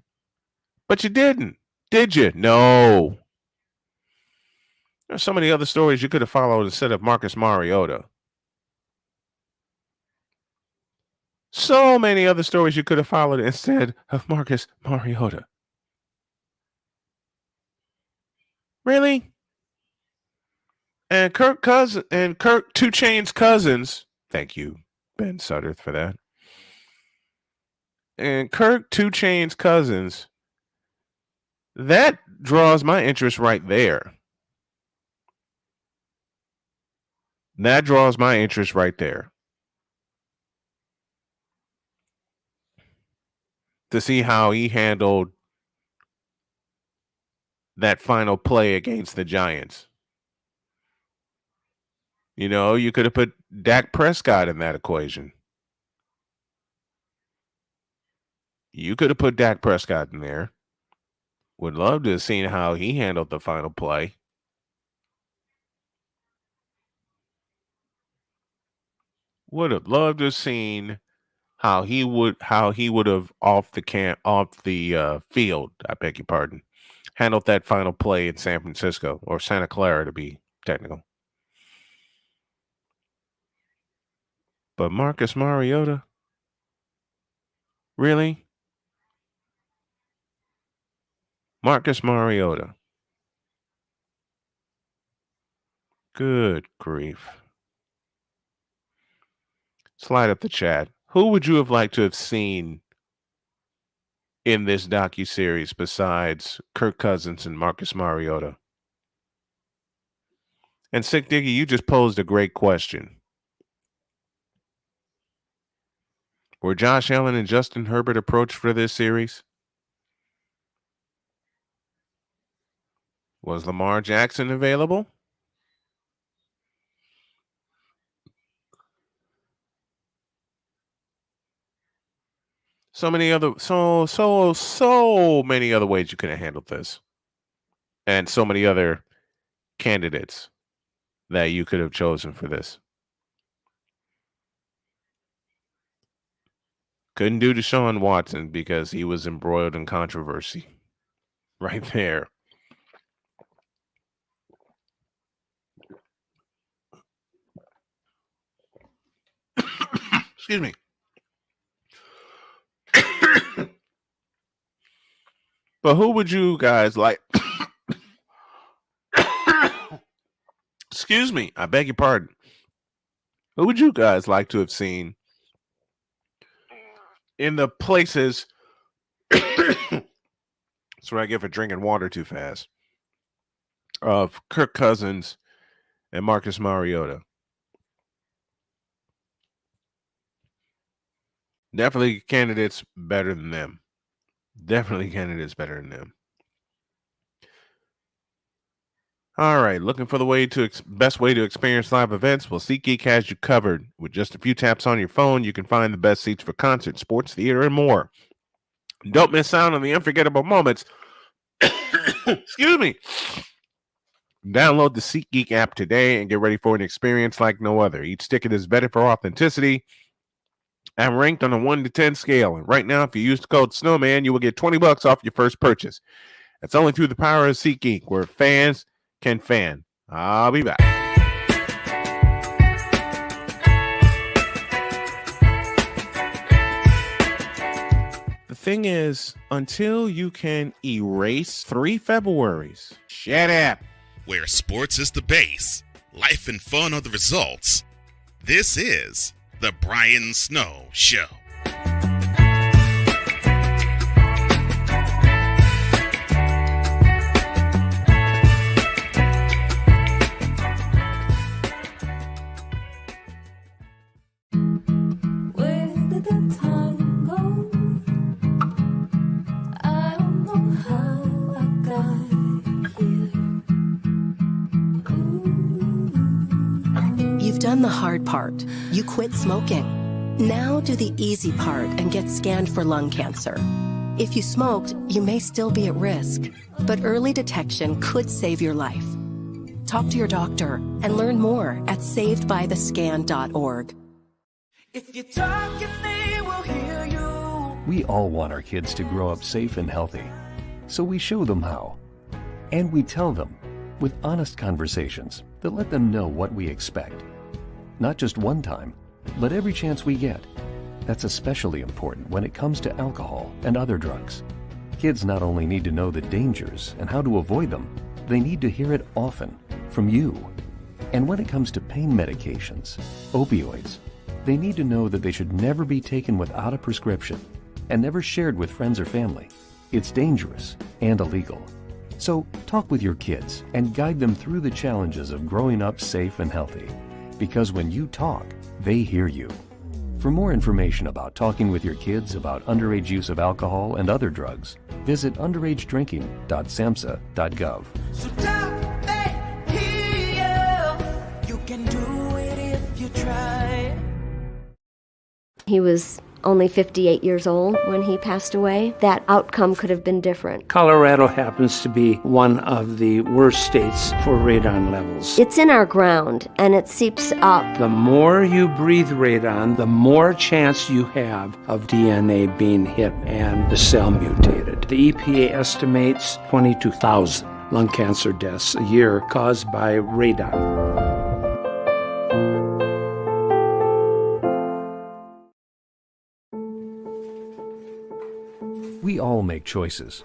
But you didn't, did you? No. There's so many other stories you could have followed instead of Marcus Mariota. So many other stories you could have followed instead of Marcus Mariota. Really? And Kirk 2 Chainz Cousins. Thank you, Ben Sutter, for that. And Kirk 2 Chainz Cousins. That draws my interest right there. That draws my interest right there. To see how he handled that final play against the Giants. You know, you could have put Dak Prescott in that equation. You could have put Dak Prescott in there. Would love to have seen how he handled the final play. Would have loved to have seen how he would have off the field, I beg your pardon, handled that final play in San Francisco, or Santa Clara to be technical. But Marcus Mariota? Really? Marcus Mariota. Good grief. Slide up the chat. Who would you have liked to have seen in this docuseries besides Kirk Cousins and Marcus Mariota? And Sick Diggy, you just posed a great question. Were Josh Allen and Justin Herbert approached for this series? Was Lamar Jackson available? So many other many other ways you could have handled this. And so many other candidates that you could have chosen for this. Couldn't do Deshaun Watson because he was embroiled in controversy. Right there. Excuse me. But who would you guys like? Excuse me. I beg your pardon. Who would you guys like to have seen in the places? That's what I get for drinking water too fast. Of Kirk Cousins and Marcus Mariota. Definitely candidates better than them. Definitely candidates better than them. All right, looking for the best way to experience live events? Well, SeatGeek has you covered. With just a few taps on your phone, you can find the best seats for concerts, sports, theater, and more. Don't miss out on the unforgettable moments. Excuse me. Download the SeatGeek app today and get ready for an experience like no other. Each ticket is vetted for authenticity and ranked on a 1 to 10 scale. And right now, if you use the code Snowman, you will get $20 off your first purchase. That's only through the power of SeatGeek, where fans can fan. I'll be back. The thing is, until you can erase 3 Februaries, shut up. Where sports is the base, life and fun are the results. This is The Brian Snow Show. You've done the hard part. You quit smoking. Now do the easy part and get scanned for lung cancer. If you smoked, you may still be at risk, but early detection could save your life. Talk to your doctor and learn more at savedbythescan.org. If you're talking, they will hear you. We all want our kids to grow up safe and healthy, so we show them how. And we tell them with honest conversations that let them know what we expect. Not just one time, but every chance we get. That's especially important when it comes to alcohol and other drugs. Kids not only need to know the dangers and how to avoid them, they need to hear it often from you. And when it comes to pain medications, opioids, they need to know that they should never be taken without a prescription and never shared with friends or family. It's dangerous and illegal. So talk with your kids and guide them through the challenges of growing up safe and healthy. Because when you talk, they hear you. For more information about talking with your kids about underage use of alcohol and other drugs, visit underagedrinking.samhsa.gov. So talk, they hear you. You can do it if you try. He was only 58 years old when he passed away. That outcome could have been different. Colorado happens to be one of the worst states for radon levels. It's in our ground, and it seeps up. The more you breathe radon, the more chance you have of DNA being hit and the cell mutated. The EPA estimates 22,000 lung cancer deaths a year caused by radon. We all make choices.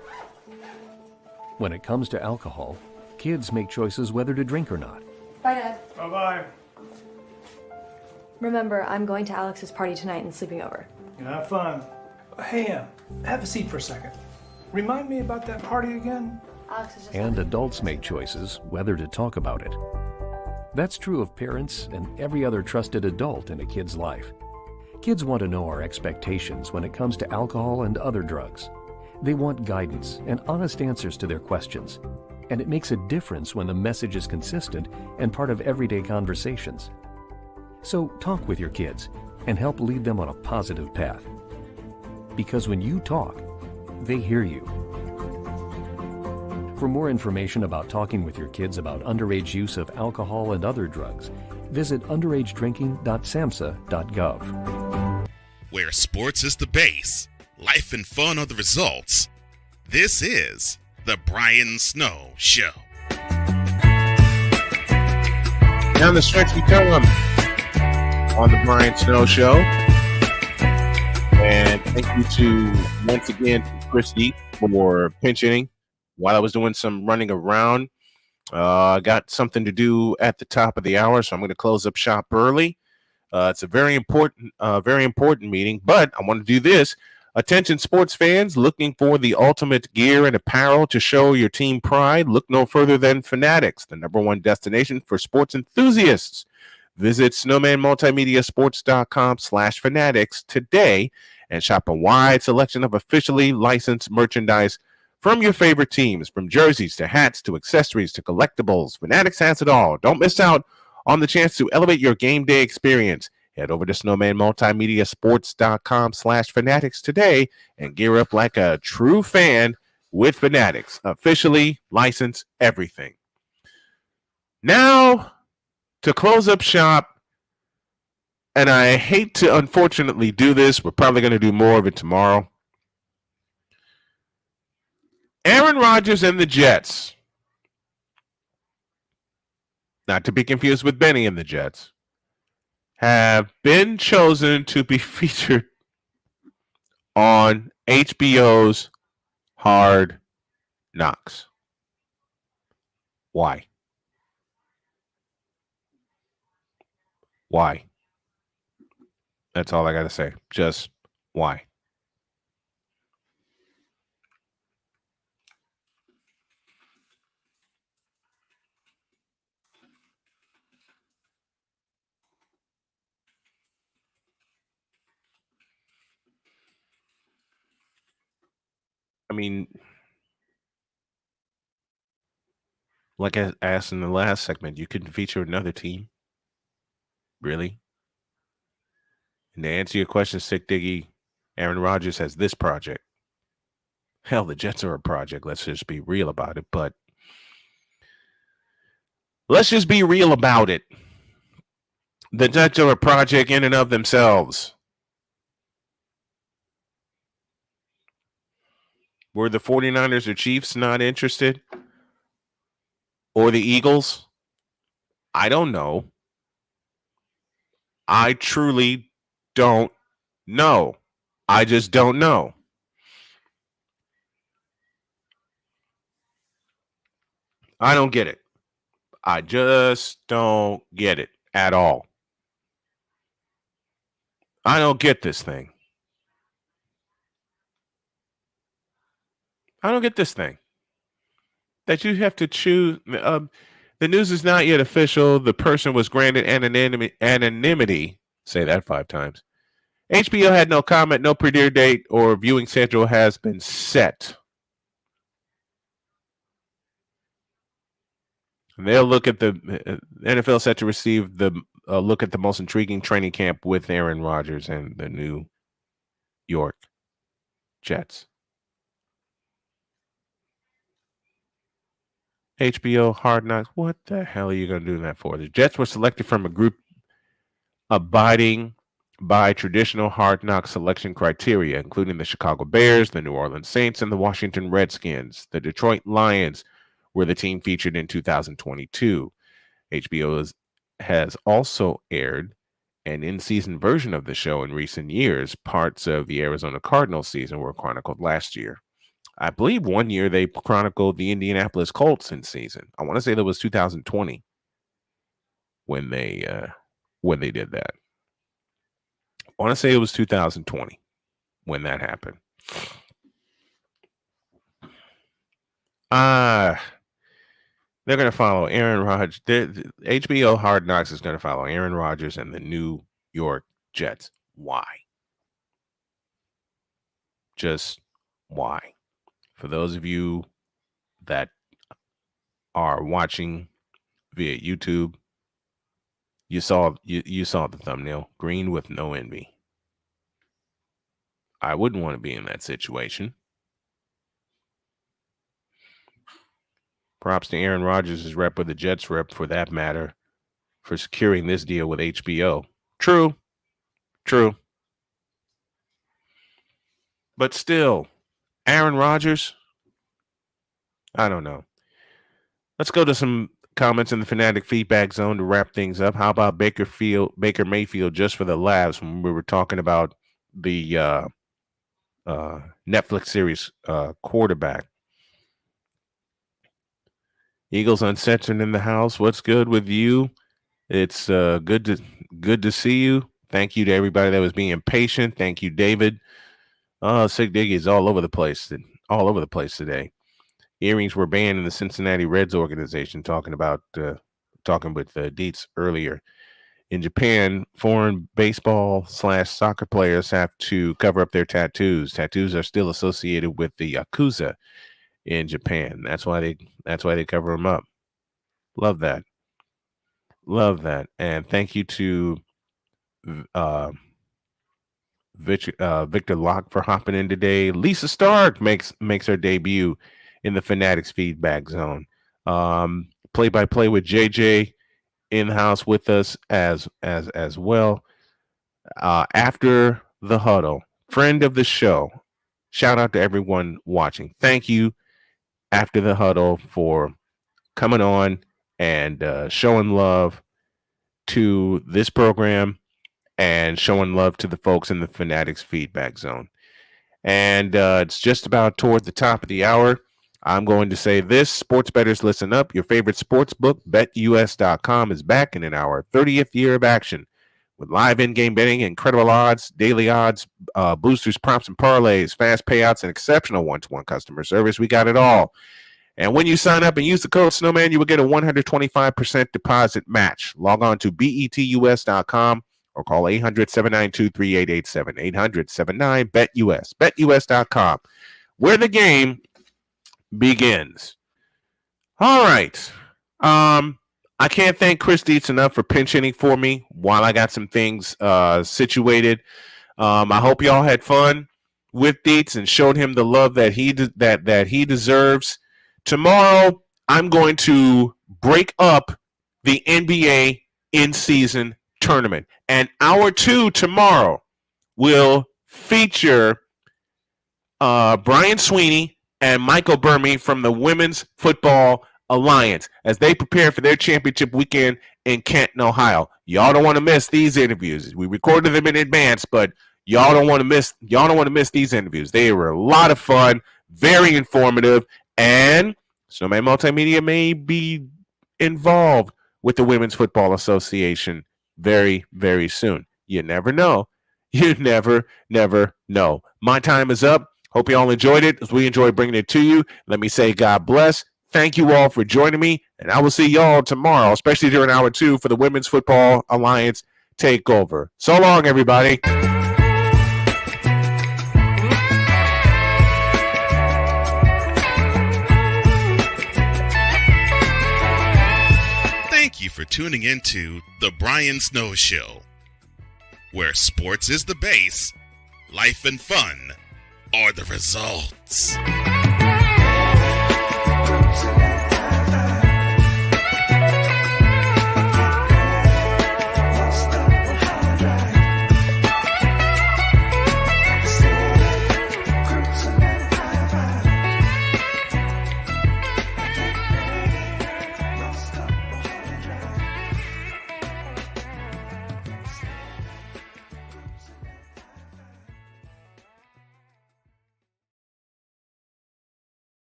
When it comes to alcohol, kids make choices whether to drink or not. Bye, Dad. Bye-bye. Remember, I'm going to Alex's party tonight and sleeping over. Have fun. Hey, have a seat for a second. Remind me about that party again? Alex is just... And adults make choices whether to talk about it. That's true of parents and every other trusted adult in a kid's life. Kids want to know our expectations when it comes to alcohol and other drugs. They want guidance and honest answers to their questions. And it makes a difference when the message is consistent and part of everyday conversations. So talk with your kids and help lead them on a positive path. Because when you talk, they hear you. For more information about talking with your kids about underage use of alcohol and other drugs, visit underagedrinking.samhsa.gov. Where sports is the base, life and fun are the results. This is the Brian Snow Show. Down the stretch we come on the Brian Snow Show. And thank you to, once again, to Christy for pinch hitting while I was doing some running around. I got something to do at the top of the hour, so I'm going to close up shop early. It's a very important meeting, but I want to do this. Attention sports fans looking for the ultimate gear and apparel to show your team pride. Look no further than Fanatics, the #1 destination for sports enthusiasts. Visit snowmanmultimediasports.com/fanatics today and shop a wide selection of officially licensed merchandise from your favorite teams, from jerseys to hats to accessories to collectibles. Fanatics has it all. Don't miss out on the chance to elevate your game day experience. Head over to snowmanmultimediasports.com/fanatics today and gear up like a true fan with Fanatics. Officially licensed everything. Now, to close up shop, and I hate to unfortunately do this, we're probably going to do more of it tomorrow. Aaron Rodgers and the Jets, not to be confused with Benny and the Jets, have been chosen to be featured on HBO's Hard Knocks. Why? Why? That's all I got to say. Just why? I mean, like I asked in the last segment, you couldn't feature another team? Really? And to answer your question, Sick Diggy, Aaron Rodgers has this project. Hell, the Jets are a project. Let's just be real about it. But let's just be real about it. The Jets are a project in and of themselves. Were the 49ers or Chiefs not interested? Or the Eagles? I don't know. I truly don't know. I just don't know. I don't get it. I just don't get it at all. I don't get this thing. I don't get this thing. That you have to choose. The news is not yet official. The person was granted anonymity. Say that 5 times. HBO had no comment, no premiere date, or viewing schedule has been set. And they'll look at the NFL set to receive the look at the most intriguing training camp with Aaron Rodgers and the New York Jets. HBO Hard Knocks. What the hell are you going to do that for? The Jets were selected from a group abiding by traditional Hard Knocks selection criteria, including the Chicago Bears, the New Orleans Saints, and the Washington Redskins. The Detroit Lions were the team featured in 2022. HBO has also aired an in-season version of the show in recent years. Parts of the Arizona Cardinals season were chronicled last year. I believe one year they chronicled the Indianapolis Colts in season. I want to say that was 2020 when they did that. I want to say it was 2020 when that happened. They're going to follow Aaron Rodgers. HBO Hard Knocks is going to follow Aaron Rodgers and the New York Jets. Why? Just why? For those of you that are watching via YouTube, you saw the thumbnail. Green with no envy. I wouldn't want to be in that situation. Props to Aaron Rodgers' rep or the Jets rep, for that matter, for securing this deal with HBO. True. But still, Aaron Rodgers, I don't know. Let's go to some comments in the Fanatic feedback zone to wrap things up. How about Baker Mayfield, just for the laughs, when we were talking about the Netflix series quarterback? Eagles Uncensored in the house. What's good with you? It's good to see you. Thank you to everybody that was being patient. Thank you, David. Sick Diggy is all over the place today. Earrings were banned in the Cincinnati Reds organization. Talking with Dietz earlier. In Japan, foreign baseball/soccer players have to cover up their tattoos. Tattoos are still associated with the Yakuza in Japan. That's why they cover them up. Love that. And thank you to Victor Locke for hopping in today. Lisa Stark makes her debut in the Fanatics feedback zone. Play-by-play with JJ in the house with us as well. After the huddle, friend of the show. Shout out to everyone watching. Thank you, After the Huddle, for coming on and showing love to this program and showing love to the folks in the Fanatics feedback zone. And it's just about toward the top of the hour. I'm going to say this: sports bettors, listen up. Your favorite sports book, BetUS.com, is back in our 30th year of action with live in-game betting, incredible odds, daily odds, boosters, props, and parlays, fast payouts, and exceptional one-to-one customer service. We got it all. And when you sign up and use the code Snowman, you will get a 125% deposit match. Log on to BETUS.com or call 800-792-3887, 800-79-BETUS, BetUS.com, where the game begins. All right. I can't thank Chris Dietz enough for pinch hitting for me while I got some things situated. I hope y'all had fun with Dietz and showed him the love that he deserves. Tomorrow, I'm going to break up the NBA in-season tournament. And hour 2 tomorrow will feature Brian Sweeney and Michael Burmy from the Women's Football Alliance as they prepare for their championship weekend in Canton, Ohio. Y'all don't want to miss these interviews. We recorded them in advance, but y'all don't want to miss these interviews. They were a lot of fun, very informative, and Snowman Multimedia may be involved with the Women's Football Association very, very soon. You never know. You never know. My time is up. Hope you all enjoyed it as we enjoy bringing it to you. Let me say God bless. Thank you all for joining me, and I will see y'all tomorrow, especially during hour 2 for the Women's Football Alliance Takeover. So long, everybody. Thank you for tuning into The Brian Snow Show, where sports is the base, life and fun are the results.